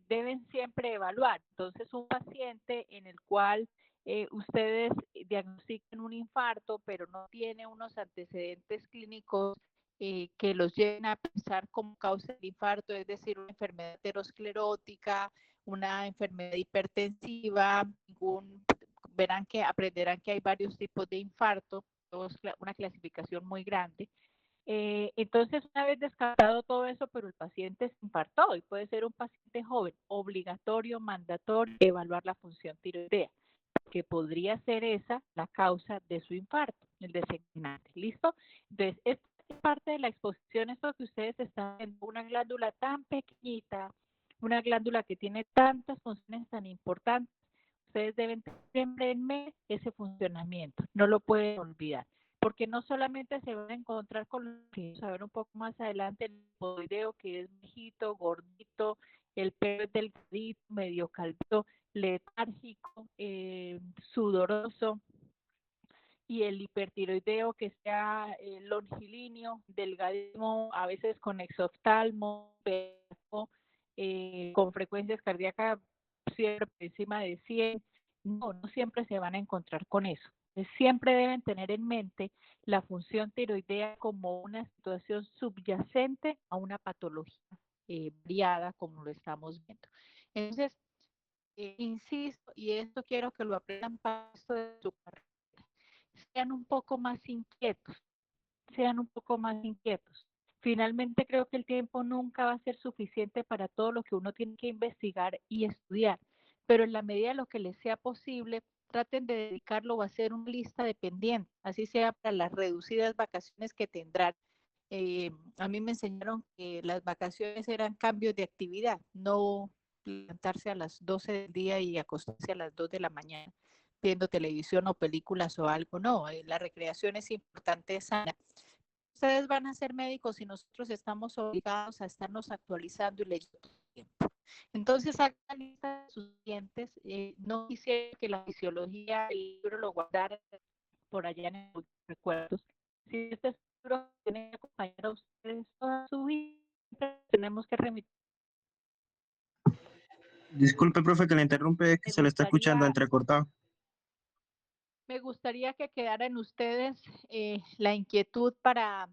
deben siempre evaluar. Entonces, un paciente en el cual ustedes diagnostican un infarto, pero no tiene unos antecedentes clínicos que los lleven a pensar como causa del infarto, es decir, una enfermedad aterosclerótica, una enfermedad hipertensiva, aprenderán que hay varios tipos de infarto, una clasificación muy grande. Entonces, una vez descartado todo eso, pero el paciente se infartó y puede ser un paciente joven, obligatorio, mandatorio, evaluar la función tiroidea, que podría ser esa la causa de su infarto, el desencadenante. ¿Listo? Entonces, esta es parte de la exposición, esto que ustedes están viendo, una glándula tan pequeñita, una glándula que tiene tantas funciones tan importantes. ustedes deben tener siempre en mente ese funcionamiento, no lo pueden olvidar, porque no solamente se van a encontrar con lo que vamos a ver un poco más adelante, el hipotiroideo, que es viejito, gordito, el pelo es delgadito, medio calvito, letárgico, sudoroso, y el hipertiroideo que sea longilíneo, delgadísimo, a veces con exoftalmo, con frecuencias cardíacas siempre por encima de 100. No, no siempre se van a encontrar con eso. Siempre deben tener en mente la función tiroidea como una situación subyacente a una patología variada, como lo estamos viendo. Entonces, insisto, y esto quiero que lo aprendan para esto de su carrera, sean un poco más inquietos, sean un poco más inquietos. Finalmente creo que el tiempo nunca va a ser suficiente para todo lo que uno tiene que investigar y estudiar, pero en la medida de lo que les sea posible, traten de dedicarlo o hacer una lista de pendientes, así sea para las reducidas vacaciones que tendrán. A mí me enseñaron que las vacaciones eran cambios de actividad, no levantarse a las 12 del día y acostarse a las 2 de la mañana viendo televisión o películas o algo, no, la recreación es importante, es sana. Ustedes van a ser médicos y nosotros estamos obligados a estarnos actualizando y leyendo todo el tiempo. Entonces, hagan la lista de sus clientes. No quisiera que la fisiología, el libro lo guardara por allá en los recuerdos. Si este libro tiene que acompañar a ustedes toda su vida, tenemos que remitir. Disculpe, profe, que le interrumpe, es que Me se le está escuchando gustaría entrecortado. Me gustaría que quedara en ustedes la inquietud para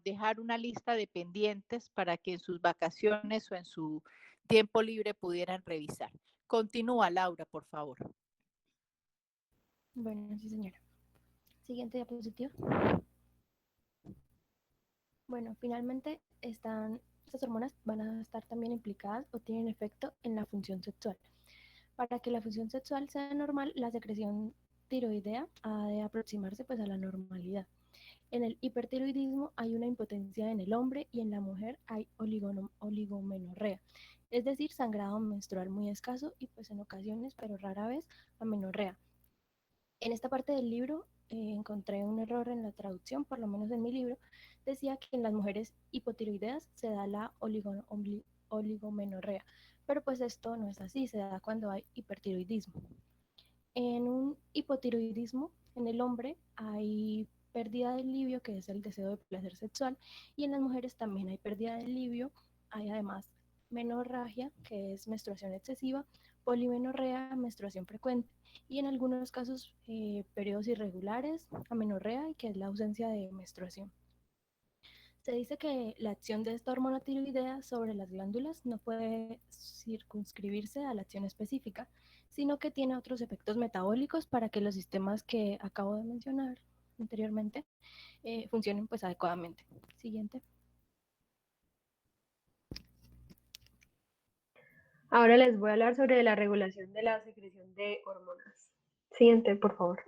dejar una lista de pendientes para que en sus vacaciones o en su tiempo libre pudieran revisar. Continúa, Laura, por favor. Bueno, sí, señora. Siguiente diapositiva. Bueno, finalmente estas hormonas van a estar también implicadas o tienen efecto en la función sexual. Para que la función sexual sea normal, la secreción tiroidea ha de aproximarse pues a la normalidad. En el hipertiroidismo hay una impotencia en el hombre y en la mujer hay oligomenorrea, es decir, sangrado menstrual muy escaso y pues en ocasiones, pero rara vez, amenorrea. En esta parte del libro encontré un error en la traducción, por lo menos en mi libro, decía que en las mujeres hipotiroideas se da la oligomenorrea, pero pues esto no es así, se da cuando hay hipertiroidismo. En un hipotiroidismo, en el hombre hay pérdida del libio, que es el deseo de placer sexual, y en las mujeres también hay pérdida del libio, hay además menorragia, que es menstruación excesiva, polimenorrea, menstruación frecuente, y en algunos casos periodos irregulares, amenorrea, que es la ausencia de menstruación. Se dice que la acción de esta hormona tiroidea sobre las glándulas no puede circunscribirse a la acción específica, sino que tiene otros efectos metabólicos para que los sistemas que acabo de mencionar anteriormente funcionen pues adecuadamente. Siguiente. Ahora les voy a hablar sobre la regulación de la secreción de hormonas. Siguiente, por favor.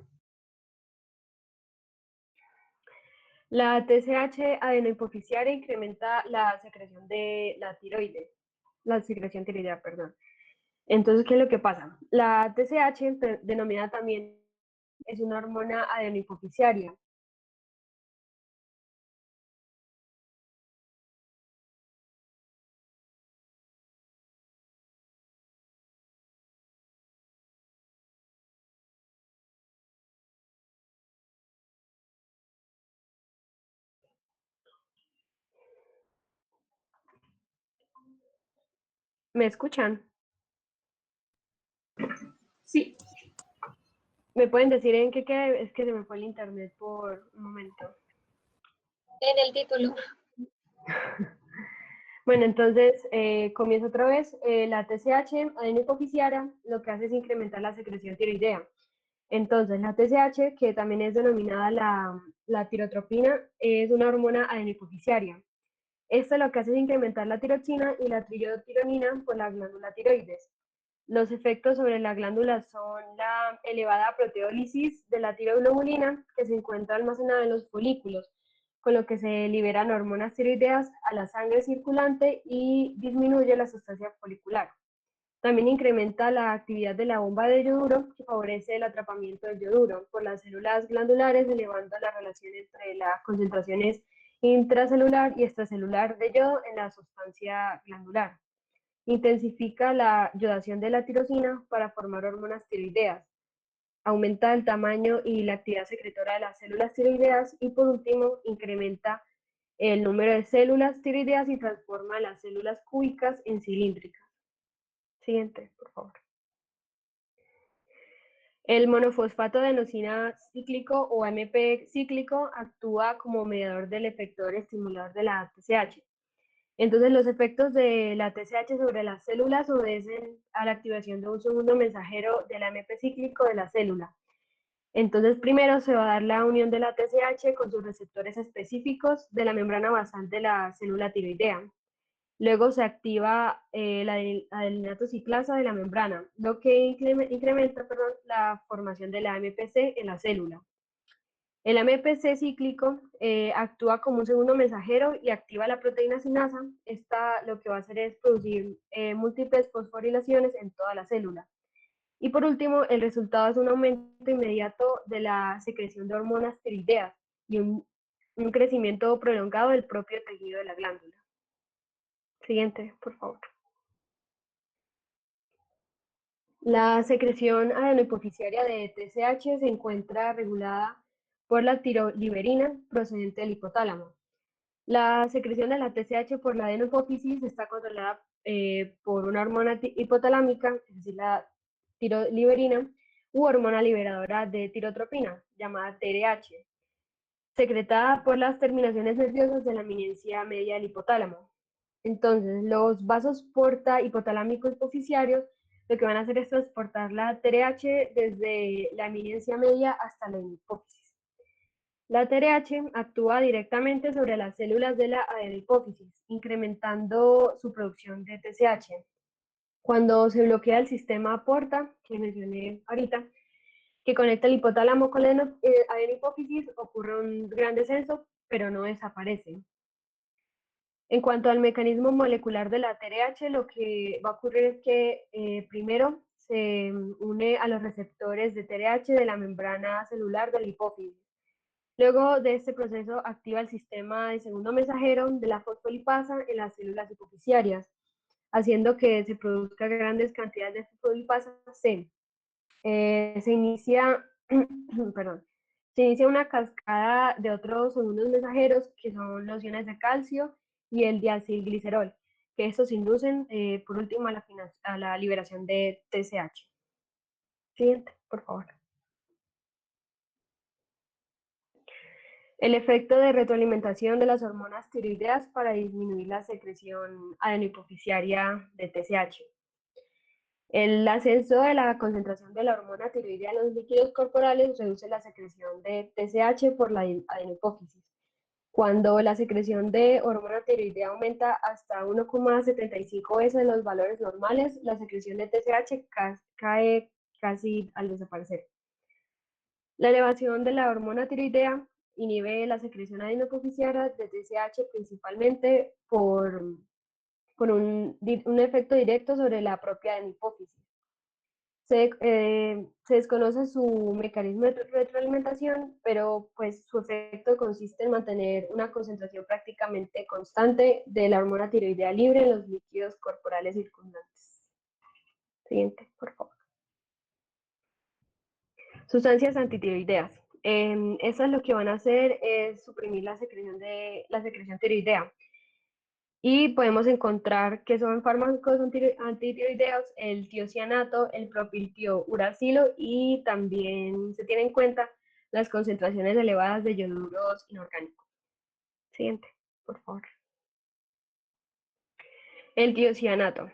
La TSH adenohipoficiaria incrementa la secreción de la tiroides, la secreción tiroidea, perdón. Entonces, ¿qué es lo que pasa? La TSH, denominada también, es una hormona adenohipoficiaria. ¿Me escuchan? Sí. ¿Me pueden decir en qué queda? Es que se me fue el internet por un momento. En el título. Bueno, entonces comienzo otra vez. La TSH adenohipoficiaria lo que hace es incrementar la secreción tiroidea. Entonces, la TSH, que también es denominada la tirotropina, es una hormona adenohipoficiaria. Esto lo que hace es incrementar la tiroxina y la triiotironina por la glándula tiroides. Los efectos sobre la glándula son la elevada proteólisis de la tiroglobulina, que se encuentra almacenada en los folículos, con lo que se liberan hormonas tiroideas a la sangre circulante y disminuye la sustancia folicular. También incrementa la actividad de la bomba de yoduro, que favorece el atrapamiento del yoduro por las células glandulares, elevando la relación entre las concentraciones intracelular y extracelular de yodo en la sustancia glandular. Intensifica la yodación de la tirosina para formar hormonas tiroideas. Aumenta el tamaño y la actividad secretora de las células tiroideas y por último incrementa el número de células tiroideas y transforma las células cúbicas en cilíndricas. Siguiente, por favor. El monofosfato de adenosina cíclico o AMP cíclico actúa como mediador del efector estimulador de la TSH. Entonces, los efectos de la TSH sobre las células obedecen a la activación de un segundo mensajero del AMP cíclico de la célula. Entonces, primero se va a dar la unión de la TSH con sus receptores específicos de la membrana basal de la célula tiroidea. Luego se activa la adenylato ciclasa de la membrana, lo que incrementa la formación de la AMPC en la célula. El AMPC cíclico actúa como un segundo mensajero y activa la proteína sinasa. Esta lo que va a hacer es producir múltiples fosforilaciones en toda la célula. Y por último, el resultado es un aumento inmediato de la secreción de hormonas tiroideas y un crecimiento prolongado del propio tejido de la glándula. Siguiente, por favor. La secreción adenohipoficiaria de TSH se encuentra regulada por la tiroliberina procedente del hipotálamo. La secreción de la TSH por la adenopófisis está controlada por una hormona hipotalámica, es decir, la tiroliberina, u hormona liberadora de tirotropina, llamada TRH, secretada por las terminaciones nerviosas de la eminencia media del hipotálamo. Entonces, los vasos porta hipotalámicos hipoficiarios lo que van a hacer es transportar la TRH desde la eminencia media hasta la hipófisis. La TRH actúa directamente sobre las células de la adenopófisis, incrementando su producción de TSH. Cuando se bloquea el sistema porta, que mencioné ahorita, que conecta el hipotálamo con la adenopófisis, ocurre un gran descenso, pero no desaparece. En cuanto al mecanismo molecular de la TRH, lo que va a ocurrir es que primero se une a los receptores de TRH de la membrana celular de la hipófisis. Luego de este proceso activa el sistema de segundo mensajero de la fosfolipasa en las células hipoficiarias, haciendo que se produzcan grandes cantidades de fosfolipasa C. Se inicia una cascada de otros segundos mensajeros que son los iones de calcio y el diacilglicerol, que estos inducen por último a la liberación de TSH. Siguiente, por favor. El efecto de retroalimentación de las hormonas tiroideas para disminuir la secreción adenohipoficiaria de TSH. El ascenso de la concentración de la hormona tiroidea en los líquidos corporales reduce la secreción de TSH por la adenopófisis. Cuando la secreción de hormona tiroidea aumenta hasta 1,75 veces los valores normales, la secreción de TSH cae casi al desaparecer. La elevación de la hormona tiroidea inhibe la secreción adenohipoficiaria de TSH principalmente por un efecto directo sobre la propia adenopófisis. Se desconoce su mecanismo de retroalimentación, pero pues su efecto consiste en mantener una concentración prácticamente constante de la hormona tiroidea libre en los líquidos corporales circundantes. Siguiente, por favor. Sustancias antitiroideas. Esas lo que van a hacer es suprimir la secreción tiroidea. Y podemos encontrar que son fármacos antitiroideos, el tiocianato, el propiltiouracilo y también se tienen en cuenta las concentraciones elevadas de ioduros inorgánicos. Siguiente, por favor. El tiocianato.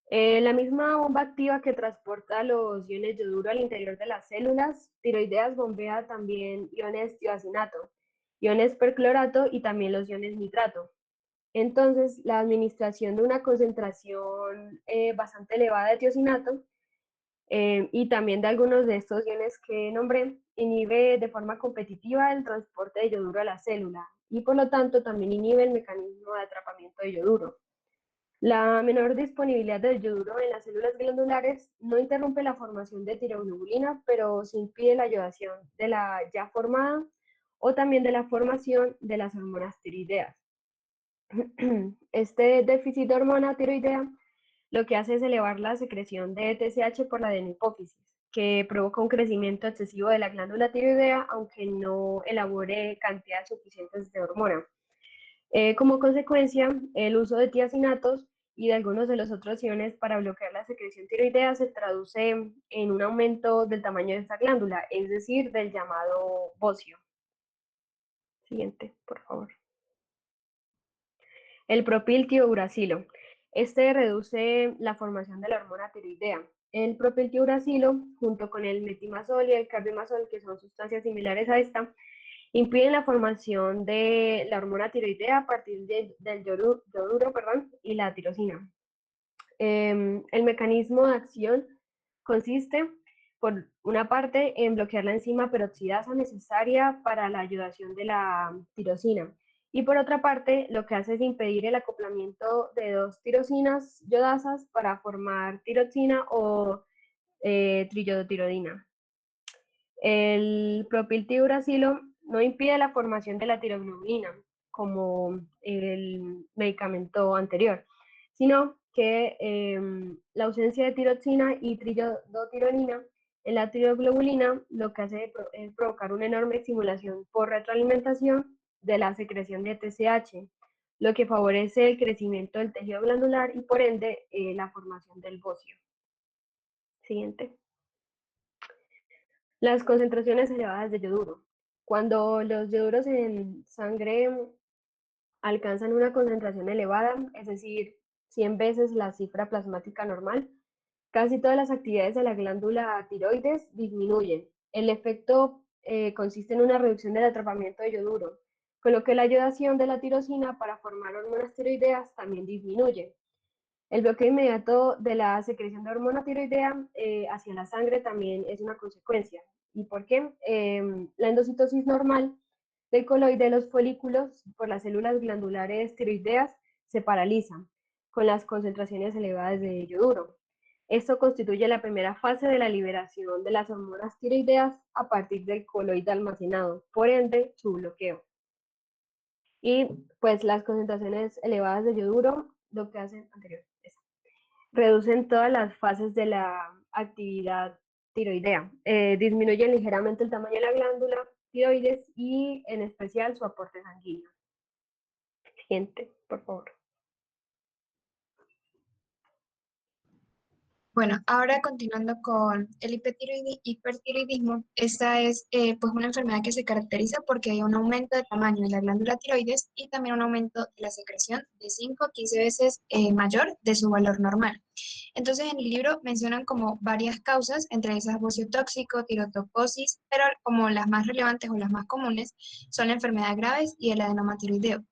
La misma bomba activa que transporta los iones de yoduro al interior de las células tiroideas bombea también iones tiocinato, iones perclorato y también los iones nitrato. Entonces, la administración de una concentración bastante elevada de tiocinato y también de algunos de estos iones que nombré, inhibe de forma competitiva el transporte de yoduro a la célula y por lo tanto también inhibe el mecanismo de atrapamiento de yoduro. La menor disponibilidad del yoduro en las células glandulares no interrumpe la formación de tiroglobulina, pero sí impide la ayudación de la ya formada o también de la formación de las hormonas tiroideas. Este déficit de hormona tiroidea lo que hace es elevar la secreción de TSH por la adenopófisis, que provoca un crecimiento excesivo de la glándula tiroidea, aunque no elabore cantidades suficientes de hormona. Como consecuencia, el uso de tiacinatos y de algunos de los otros iones para bloquear la secreción tiroidea se traduce en un aumento del tamaño de esta glándula, es decir, del llamado bocio. Siguiente, por favor. El propiltiouracilo. Este reduce la formación de la hormona tiroidea. El propiltiouracilo, junto con el metimazol y el carbimazol, que son sustancias similares a esta, impiden la formación de la hormona tiroidea a partir del yoduro, y la tirosina. El mecanismo de acción consiste, por una parte, en bloquear la enzima peroxidasa necesaria para la ayudación de la tirosina. Y por otra parte, lo que hace es impedir el acoplamiento de dos tirosinas yodasas para formar tiroxina o triyodotirodina. El propiltiuracilo no impide la formación de la tiroglobulina, como el medicamento anterior, sino que la ausencia de tiroxina y triyodotironina en la tiroglobulina lo que hace es provocar una enorme estimulación por retroalimentación de la secreción de TSH, lo que favorece el crecimiento del tejido glandular y por ende la formación del bocio. Siguiente. Las concentraciones elevadas de yoduro. Cuando los yoduros en sangre alcanzan una concentración elevada, es decir, 100 veces la cifra plasmática normal, casi todas las actividades de la glándula tiroides disminuyen. El efecto consiste en una reducción del atrapamiento de yoduro, con lo que la ayudación de la tirosina para formar hormonas tiroideas también disminuye. El bloqueo inmediato de la secreción de hormona tiroidea hacia la sangre también es una consecuencia. ¿Y por qué? La endocitosis normal del coloide de los folículos por las células glandulares tiroideas se paraliza con las concentraciones elevadas de yoduro. Esto constituye la primera fase de la liberación de las hormonas tiroideas a partir del coloide almacenado, por ende, su bloqueo. Y pues las concentraciones elevadas de yoduro lo que hacen reducen todas las fases de la actividad tiroidea, disminuyen ligeramente el tamaño de la glándula tiroides y en especial su aporte sanguíneo. Siguiente, por favor. Bueno, ahora continuando con el hipertiroidismo, esta es pues una enfermedad que se caracteriza porque hay un aumento de tamaño de la glándula tiroides y también un aumento de la secreción de 5 a 15 veces mayor de su valor normal. Entonces en el libro mencionan como varias causas, entre esas bocio tóxico, tirotocosis, pero como las más relevantes o las más comunes son la enfermedad graves y el adenoma tiroideo.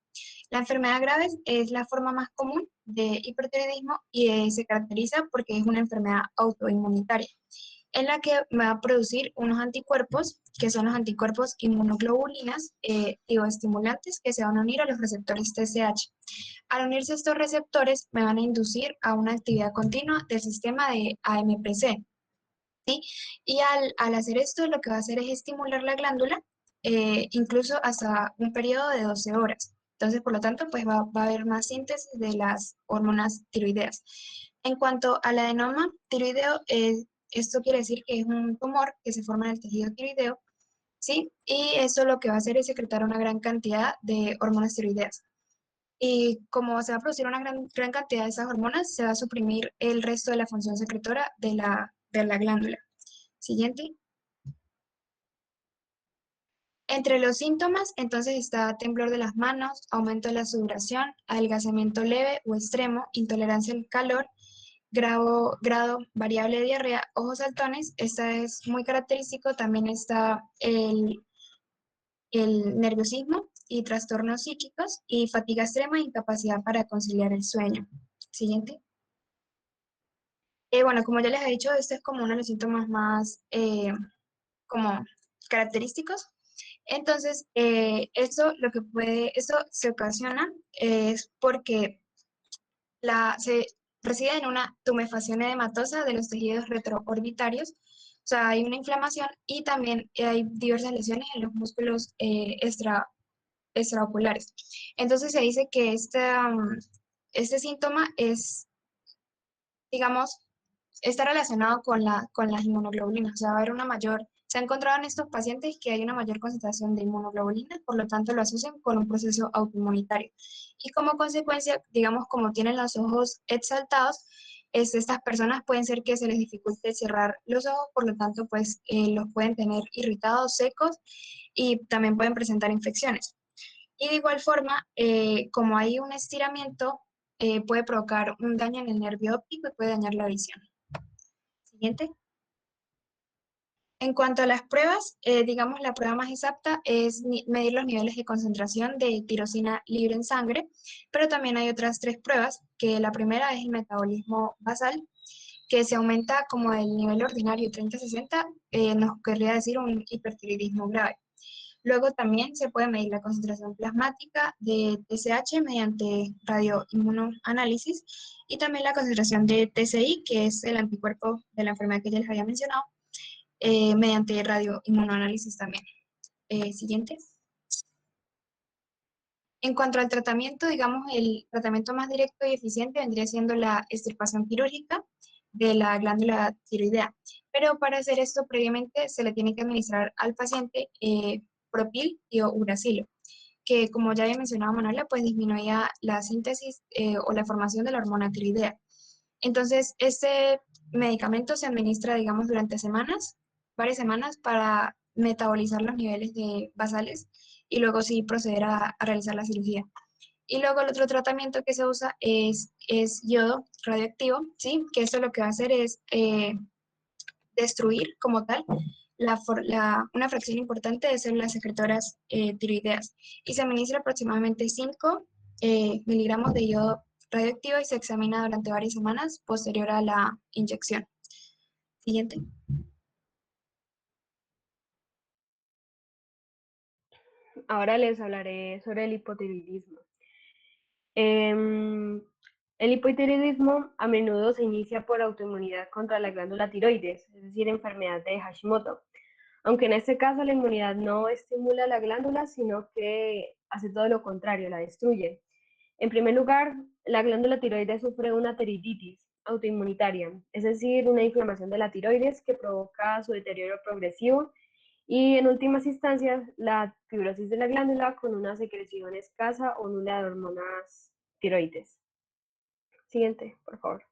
La enfermedad grave es la forma más común de hipertiroidismo y se caracteriza porque es una enfermedad autoinmunitaria, en la que va a producir unos anticuerpos, que son los anticuerpos inmunoglobulinas, estimulantes que se van a unir a los receptores TSH. Al unirse estos receptores, me van a inducir a una actividad continua del sistema de AMPC, ¿sí? Y al hacer esto, lo que va a hacer es estimular la glándula, incluso hasta un periodo de 12 horas. Entonces, por lo tanto, pues va a haber más síntesis de las hormonas tiroideas. En cuanto al adenoma tiroideo, esto quiere decir que es un tumor que se forma en el tejido tiroideo, ¿sí? Y eso lo que va a hacer es secretar una gran cantidad de hormonas tiroideas. Y como se va a producir una gran cantidad de esas hormonas, se va a suprimir el resto de la función secretora de la glándula. Siguiente. Entre los síntomas, entonces está temblor de las manos, aumento de la sudoración, adelgazamiento leve o extremo, intolerancia al calor, grado variable de diarrea, ojos saltones. Esta es muy característico. También está el nerviosismo y trastornos psíquicos y fatiga extrema e incapacidad para conciliar el sueño. Siguiente. Bueno, como ya les he dicho, este es como uno de los síntomas más como característicos. Entonces, esto se ocasiona es porque se reside en una tumefacción edematosa de los tejidos retroorbitarios, o sea, hay una inflamación y también hay diversas lesiones en los músculos extraoculares. Entonces se dice que este síntoma es, digamos, está relacionado con las inmunoglobulinas, o sea, va a haber una mayor, se ha encontrado en estos pacientes que hay una mayor concentración de inmunoglobulinas, por lo tanto lo asocian con un proceso autoinmunitario. Y como consecuencia, digamos, como tienen los ojos exaltados, estas personas pueden ser que se les dificulte cerrar los ojos, por lo tanto, pues los pueden tener irritados, secos y también pueden presentar infecciones. Y de igual forma, como hay un estiramiento, puede provocar un daño en el nervio óptico y puede dañar la visión. Siguiente. En cuanto a las pruebas, digamos, la prueba más exacta es medir los niveles de concentración de tirosina libre en sangre, pero también hay otras 3 pruebas, que la primera es el metabolismo basal, que se aumenta como el nivel ordinario 30-60, nos querría decir un hipertiroidismo grave. Luego también se puede medir la concentración plasmática de TSH mediante radioinmunoanálisis y también la concentración de TCI, que es el anticuerpo de la enfermedad que ya les había mencionado, mediante radioinmunoanálisis también. Siguiente. En cuanto al tratamiento, digamos, el tratamiento más directo y eficiente vendría siendo la extirpación quirúrgica de la glándula tiroidea. Pero para hacer esto, previamente se le tiene que administrar al paciente propil y o uracilo, que como ya había mencionado Manuela, pues disminuía la síntesis o la formación de la hormona tiroidea. Entonces, este medicamento se administra, digamos, durante semanas, varias semanas, para metabolizar los niveles de basales y luego sí proceder a realizar la cirugía. Y luego el otro tratamiento que se usa es yodo radioactivo, ¿sí? Que esto lo que va a hacer es destruir como tal una fracción importante de células secretoras tiroideas. Y se administra aproximadamente 5 miligramos de yodo radioactivo y se examina durante varias semanas posterior a la inyección. Siguiente. Ahora les hablaré sobre el hipotiroidismo. El hipotiroidismo a menudo se inicia por autoinmunidad contra la glándula tiroides, es decir, enfermedad de Hashimoto. Aunque en este caso la inmunidad no estimula la glándula, sino que hace todo lo contrario, la destruye. En primer lugar, la glándula tiroides sufre una tiroiditis autoinmunitaria, es decir, una inflamación de la tiroides que provoca su deterioro progresivo y en últimas instancias la fibrosis de la glándula con una secreción escasa o nula de hormonas tiroides. Siguiente, por favor.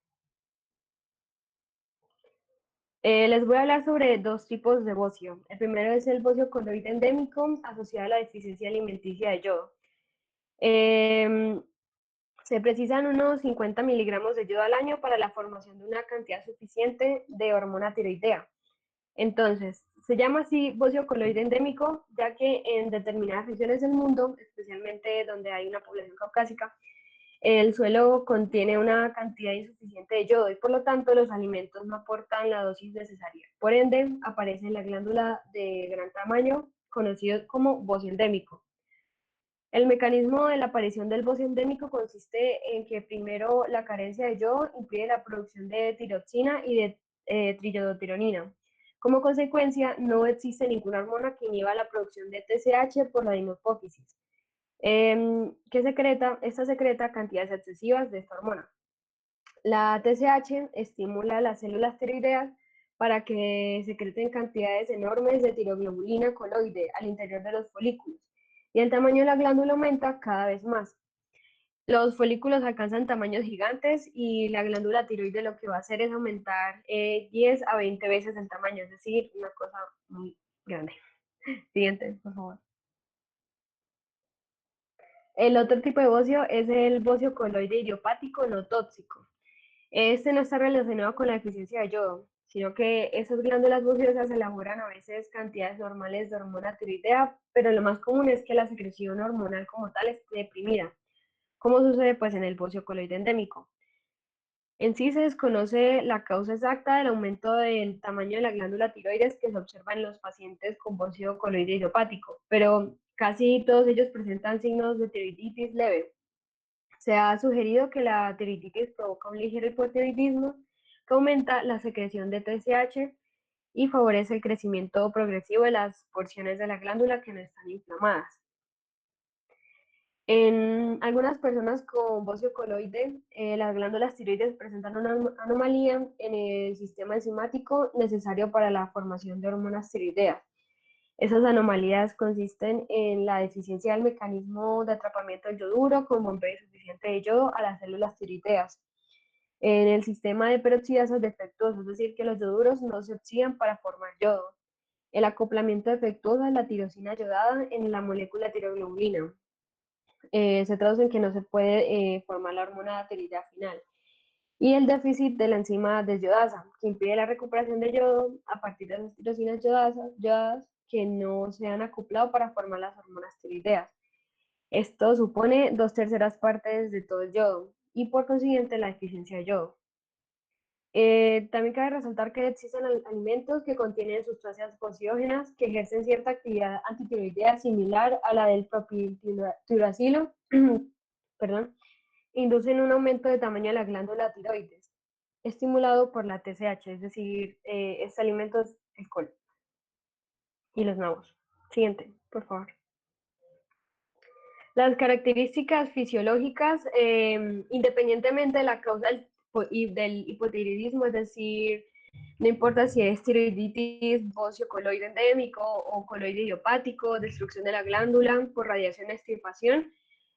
Les voy a hablar sobre 2 tipos de bocio. El primero es el bocio coloide endémico asociado a la deficiencia alimenticia de yodo. Se precisan unos 50 miligramos de yodo al año para la formación de una cantidad suficiente de hormona tiroidea. Entonces, se llama así bocio coloide endémico, ya que en determinadas regiones del mundo, especialmente donde hay una población caucásica, el suelo contiene una cantidad insuficiente de yodo y por lo tanto los alimentos no aportan la dosis necesaria. Por ende, aparece en la glándula de gran tamaño, conocido como bocio endémico. El mecanismo de la aparición del bocio endémico consiste en que primero la carencia de yodo impide la producción de tiroxina y de triiodotironina. Como consecuencia, no existe ninguna hormona que inhiba la producción de TSH por la dimorfófisis, que esta secreta cantidades excesivas de esta hormona. La TSH estimula las células tiroideas para que secreten cantidades enormes de tiroglobulina coloide al interior de los folículos y el tamaño de la glándula aumenta cada vez más. Los folículos alcanzan tamaños gigantes y la glándula tiroide lo que va a hacer es aumentar 10 a 20 veces el tamaño, es decir, una cosa muy grande. Siguiente, por favor. El otro tipo de bocio es el bocio coloide idiopático no tóxico. Este no está relacionado con la deficiencia de yodo, sino que esas glándulas bociosas elaboran a veces cantidades normales de hormona tiroidea, pero lo más común es que la secreción hormonal como tal esté deprimida, como sucede pues en el bocio coloide endémico. En sí se desconoce la causa exacta del aumento del tamaño de la glándula tiroides que se observa en los pacientes con bocio coloide idiopático, pero casi todos ellos presentan signos de tiroiditis leve. Se ha sugerido que la tiroiditis provoca un ligero hipotiroidismo que aumenta la secreción de TSH y favorece el crecimiento progresivo de las porciones de la glándula que no están inflamadas. En algunas personas con bocio coloide, las glándulas tiroides presentan una anomalía en el sistema enzimático necesario para la formación de hormonas tiroideas. Esas anomalías consisten en la deficiencia del mecanismo de atrapamiento del yoduro con bombeo suficiente de yodo a las células tiroideas. En el sistema de peroxidasas defectuoso, es decir, que los yoduros no se oxidan para formar yodo. El acoplamiento defectuoso de la tirosina yodada en la molécula tiroglobulina. Se traduce en que no se puede formar la hormona tiroidea final. Y el déficit de la enzima desyodasa, que impide la recuperación de yodo a partir de las tirosinas yodadas que no se han acoplado para formar las hormonas tiroideas. Esto supone 2/3 partes de todo el yodo y por consiguiente la deficiencia de yodo. También cabe resaltar que existen alimentos que contienen sustancias posiógenas que ejercen cierta actividad antitiroidea similar a la del propiltiuracilo, perdón, inducen un aumento de tamaño de la glándula tiroides, estimulado por la TSH, es decir, este alimento es el col y los nabos. Siguiente, por favor. Las características fisiológicas, independientemente de la causa del hipotiroidismo, es decir, no importa si es tiroiditis, bocio coloide endémico o coloide idiopático, destrucción de la glándula por radiación extirpación,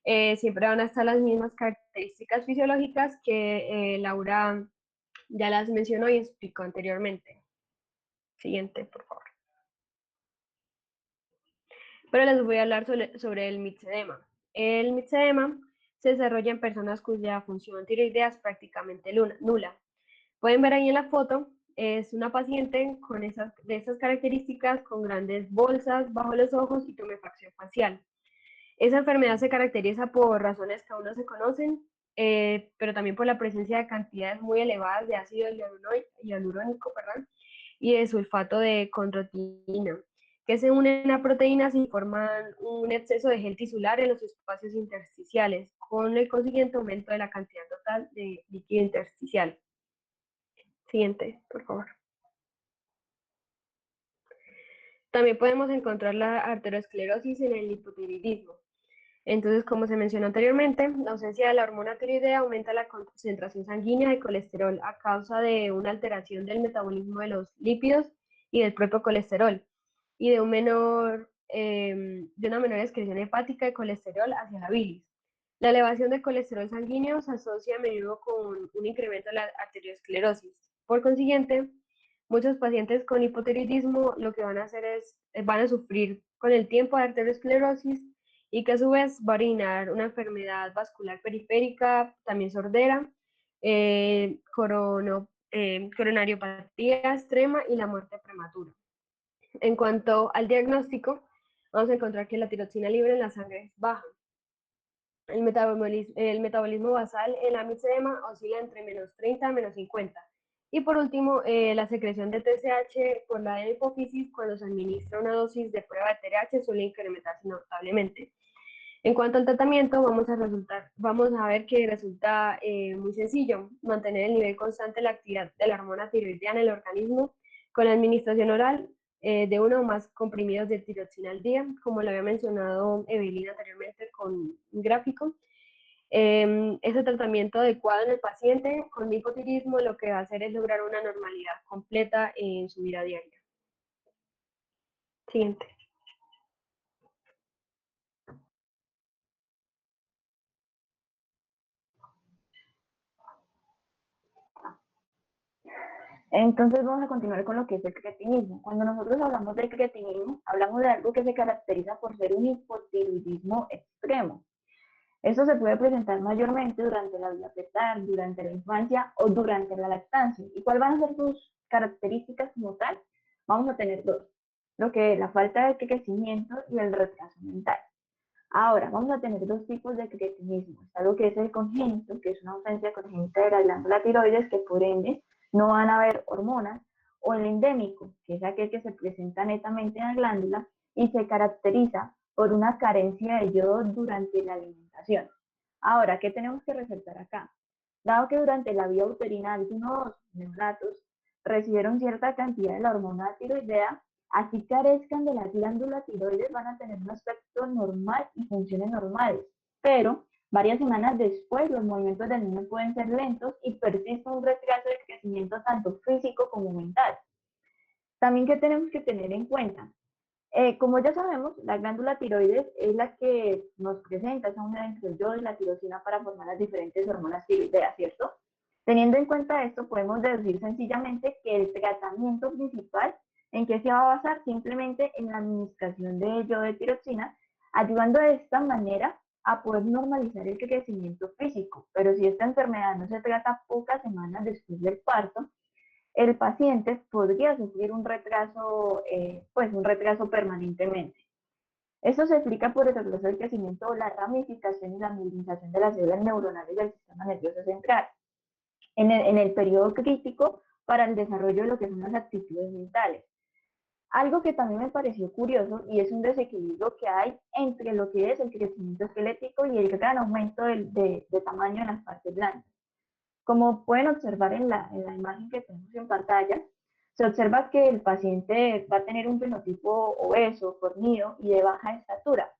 siempre van a estar las mismas características fisiológicas que Laura ya las mencionó y explicó anteriormente. Siguiente, por favor. Pero les voy a hablar sobre el mixedema. El mixedema se desarrolla en personas cuya función tiroidea es prácticamente nula. Pueden ver ahí en la foto, es una paciente de esas características con grandes bolsas bajo los ojos y tumefacción facial. Esa enfermedad se caracteriza por razones que aún no se conocen, pero también por la presencia de cantidades muy elevadas de ácido hialurónico, y de sulfato de condroitina, que se unen a proteínas y forman un exceso de gel tisular en los espacios intersticiales, con el consiguiente aumento de la cantidad total de líquido intersticial. Siguiente, por favor. También podemos encontrar la arteriosclerosis en el hipotiroidismo. Entonces, como se mencionó anteriormente, la ausencia de la hormona tiroidea aumenta la concentración sanguínea de colesterol a causa de una alteración del metabolismo de los lípidos y del propio colesterol, y de una menor excreción hepática de colesterol hacia la bilis. La elevación de colesterol sanguíneo se asocia a menudo con un incremento de la arteriosclerosis. Por consiguiente, muchos pacientes con hipotiroidismo lo que van a hacer van a sufrir con el tiempo de arteriosclerosis y que a su vez va a originar una enfermedad vascular periférica, también sordera, coronariopatía extrema y la muerte prematura. En cuanto al diagnóstico, vamos a encontrar que la tiroxina libre en la sangre es baja. El metabolismo basal en la mixedema oscila entre -30 a -50. Y por último, la secreción de TSH por la hipófisis cuando se administra una dosis de prueba de TRH suele incrementarse notablemente. En cuanto al tratamiento, vamos a ver que resulta muy sencillo mantener el nivel constante de la actividad de la hormona tiroidea en el organismo con la administración oral de uno o más comprimidos de tiroxina al día, como lo había mencionado Evelina anteriormente con un gráfico. Ese tratamiento adecuado en el paciente con hipotiroidismo lo que va a hacer es lograr una normalidad completa en su vida diaria. Siguiente. Entonces vamos a continuar con lo que es el cretinismo. Cuando nosotros hablamos del cretinismo, hablamos de algo que se caracteriza por ser un hipotiroidismo extremo. Esto se puede presentar mayormente durante la vida fetal, durante la infancia o durante la lactancia. ¿Y cuáles van a ser sus características como tal? Vamos a tener dos, lo que es la falta de crecimiento y el retraso mental. Ahora, vamos a tener dos tipos de cretinismo. Está lo que es el congénito, que es una ausencia congénita de la glándula tiroides, que por ende no van a haber hormonas, o el endémico, que es aquel que se presenta netamente en la glándula y se caracteriza por una carencia de yodo durante la alimentación. Ahora, ¿qué tenemos que resaltar acá? Dado que durante la vida uterina algunos neonatos recibieron cierta cantidad de la hormona tiroidea, así carezcan de las glándulas tiroides, van a tener un aspecto normal y funciones normales, pero varias semanas después los movimientos del niño pueden ser lentos y persiste un retraso de crecimiento tanto físico como mental. También que tenemos que tener en cuenta, como ya sabemos, la glándula tiroides es la que nos presenta esa unión entre el yodo y la tirosina para formar las diferentes hormonas tiroideas, ¿cierto? Teniendo en cuenta esto, podemos deducir sencillamente que el tratamiento principal en qué se va a basar simplemente en la administración de yodo de tiroxina, ayudando de esta manera a poder normalizar el crecimiento físico. Pero si esta enfermedad no se trata pocas semanas después del parto, el paciente podría sufrir un retraso, pues un retraso permanentemente. Esto se explica por el retraso del crecimiento o la ramificación y la movilización de las células neuronales del sistema nervioso central en el periodo crítico para el desarrollo de lo que son las actitudes mentales. Algo que también me pareció curioso y es un desequilibrio que hay entre lo que es el crecimiento esquelético y el gran aumento de tamaño en las partes blandas. Como pueden observar en la imagen que tenemos en pantalla, se observa que el paciente va a tener un fenotipo obeso, fornido y de baja estatura.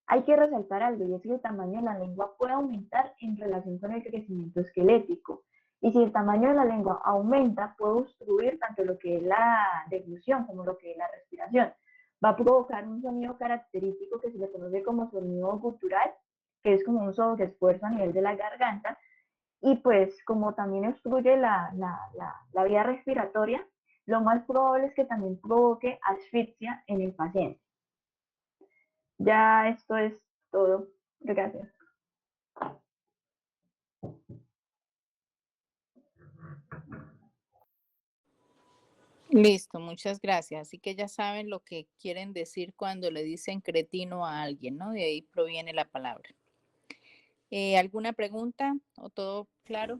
Hay que resaltar algo, y es que el tamaño de la lengua puede aumentar en relación con el crecimiento esquelético. Y si el tamaño de la lengua aumenta, puede obstruir tanto lo que es la deglución como lo que es la respiración. Va a provocar un sonido característico que se le conoce como sonido gutural, que es como un sobreesfuerzo a nivel de la garganta, y pues como también obstruye la vía respiratoria, lo más probable es que también provoque asfixia en el paciente. Ya esto es todo. Gracias. Listo, muchas gracias. Así que ya saben lo que quieren decir cuando le dicen cretino a alguien, ¿no? De ahí proviene la palabra. ¿Alguna pregunta o todo claro?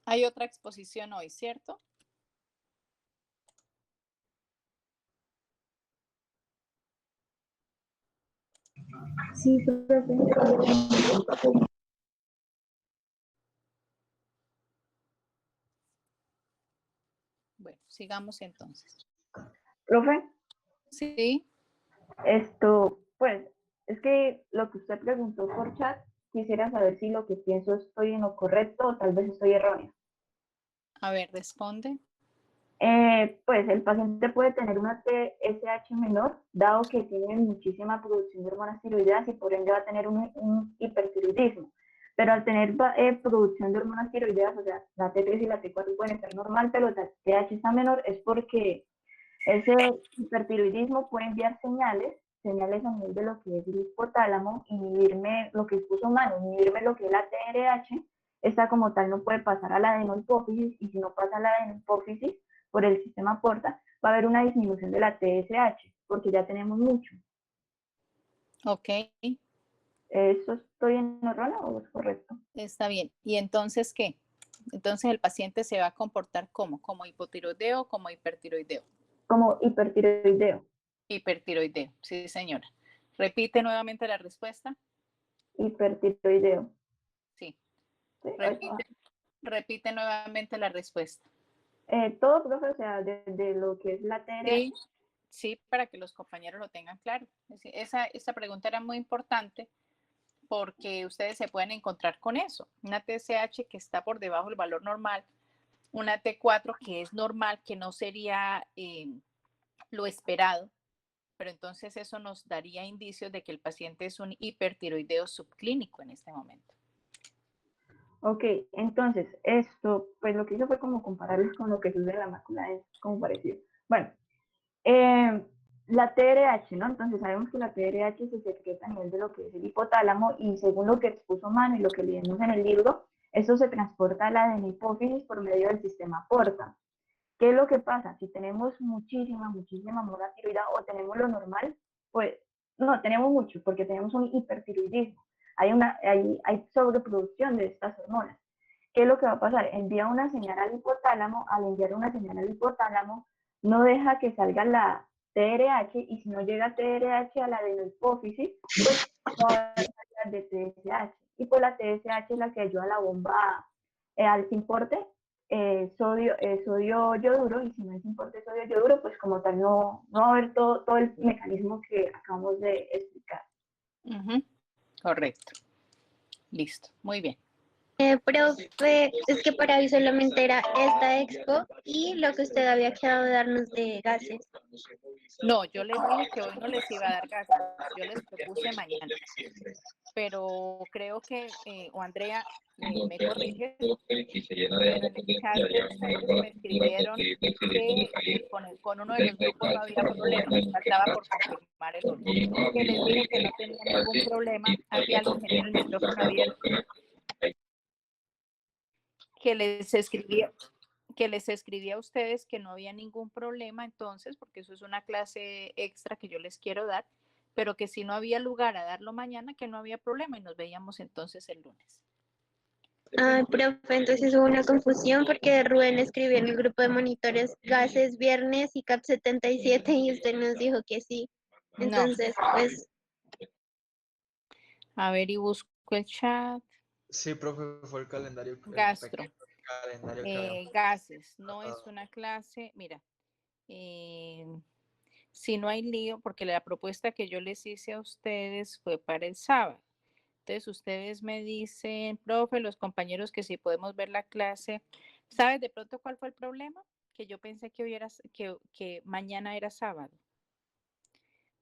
Hay otra exposición hoy, ¿cierto? Sí, profe. Bueno, sigamos entonces. Profe, Sí. esto, pues, es que lo que usted preguntó por chat, quisiera saber si lo que pienso estoy en lo correcto o tal vez estoy errónea. A ver, responde. Pues el paciente puede tener una TSH menor, dado que tiene muchísima producción de hormonas tiroideas y por ende va a tener un hipertiroidismo. Pero al tener producción de hormonas tiroideas, o sea, la T3 y la T4 pueden estar normal, pero la TH está menor, es porque ese hipertiroidismo puede enviar señales a nivel de lo que es el hipotálamo, inhibirme lo que expuso mano, inhibirme lo que es la TRH, esta como tal no puede pasar a la adenohipófisis, y si no pasa a la adenohipófisis por el sistema porta, va a haber una disminución de la TSH, porque ya tenemos mucho. Ok. ¿Eso estoy en erróneo o es correcto? Está bien. ¿Y entonces qué? Entonces el paciente se va a comportar ¿cómo? ¿Como hipotiroideo o como hipertiroideo? Como hipertiroideo. Hipertiroideo, sí señora. Repite nuevamente la respuesta. Hipertiroideo. Sí. ¿Sí? Repite nuevamente la respuesta. Todo, profe, o sea, de lo que es la TRH. Sí, para que los compañeros lo tengan claro. Esa pregunta era muy importante porque ustedes se pueden encontrar con eso. Una TSH que está por debajo del valor normal, una T4 que es normal, que no sería lo esperado, pero entonces eso nos daría indicios de que el paciente es un hipertiroideo subclínico en este momento. Ok, entonces, esto, pues lo que hizo fue como compararlos con lo que sucede en la mácula, es como parecido. Bueno, la TRH, ¿no? Entonces sabemos que la TRH se secreta a nivel de lo que es el hipotálamo, y según lo que expuso Mano y lo que leemos en el libro, esto se transporta a la adenohipófisis por medio del sistema porta. ¿Qué es lo que pasa? Si tenemos muchísima hormona tiroidea o tenemos lo normal, pues no, tenemos mucho porque tenemos un hipertiroidismo. Hay sobreproducción de estas hormonas. ¿qué es lo que va a pasar? Envía una señal al hipotálamo, al enviar una señal al hipotálamo, no deja que salga la TRH, y si no llega TRH a la adenohipófisis, pues no va a haber salida de TSH. Y pues la TSH es la que ayuda a la bomba al importe sodio yoduro, y si no es importe sodio yoduro, pues como tal no va a haber todo el mecanismo que acabamos de explicar. Correcto. Listo, muy bien. Profe, es que para hoy solamente era esta expo y lo que usted había quedado de darnos de gases. No, yo les dije que hoy no les iba a dar gases, yo les propuse mañana. Pero creo que, o Andrea, me corrige, pero en el chat ustedes me escribieron que con uno de los grupos no había problema, faltaba por confirmar el otro. Que les dije que no tenía ningún problema, hay alguien que tiene el micrófono abierto, que les escribí a ustedes que no había ningún problema entonces, porque eso es una clase extra que yo les quiero dar, pero que si no había lugar a darlo mañana, que no había problema y nos veíamos entonces el lunes. Ay, profe, entonces hubo una confusión porque Rubén escribió en el grupo de monitores gases viernes y CAP 77 y usted nos dijo que sí. Entonces, pues... A ver, y busco el chat. Sí, profe, fue el calendario. Gastro. Calendario que habíamos. Gases, no es una clase, mira, si no hay lío, porque la propuesta que yo les hice a ustedes fue para el sábado. Entonces ustedes me dicen, profe, los compañeros, que si podemos ver la clase. ¿Sabes de pronto cuál fue el problema? Que yo pensé que hoy era, que mañana era sábado.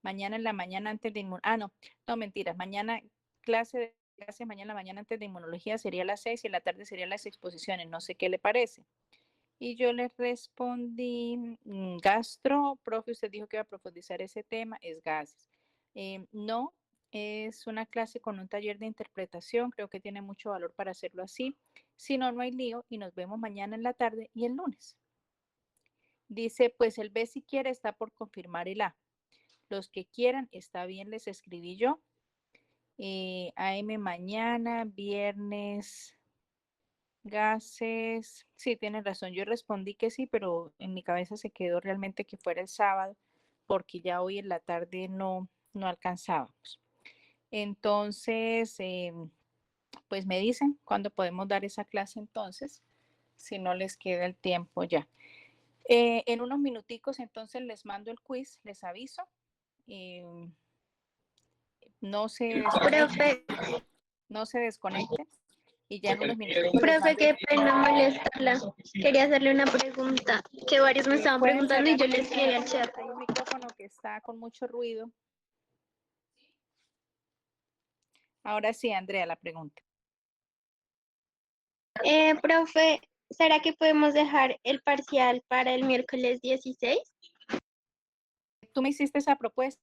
Mañana en la mañana antes de no mentiras, mañana clase de mañana en la mañana antes de inmunología sería a las 6 y en la tarde serían las exposiciones, no sé qué le parece. Y yo les respondí, gastro, profe, usted dijo que iba a profundizar ese tema, es gases. No, es una clase con un taller de interpretación, creo que tiene mucho valor para hacerlo así. Si no, no hay lío y nos vemos mañana en la tarde y el lunes. Dice, pues el B si quiere está por confirmar el A. Los que quieran, está bien, les escribí yo. AM mañana, viernes, gases. Sí, tienes razón, yo respondí que sí, pero en mi cabeza se quedó realmente que fuera el sábado, porque ya hoy en la tarde no alcanzábamos. Entonces, pues me dicen cuándo podemos dar esa clase entonces, si no les queda el tiempo ya. En unos minuticos entonces les mando el quiz, les aviso. No se desconecten y ya en unos minutos. Profe, qué pena molestarla. Quería hacerle una pregunta que varios me estaban preguntando y yo le escribí al chat. Hay un micrófono que está con mucho ruido. Ahora sí, Andrea, la pregunta. Profe, ¿será que podemos dejar el parcial para el miércoles 16? Tú me hiciste esa propuesta.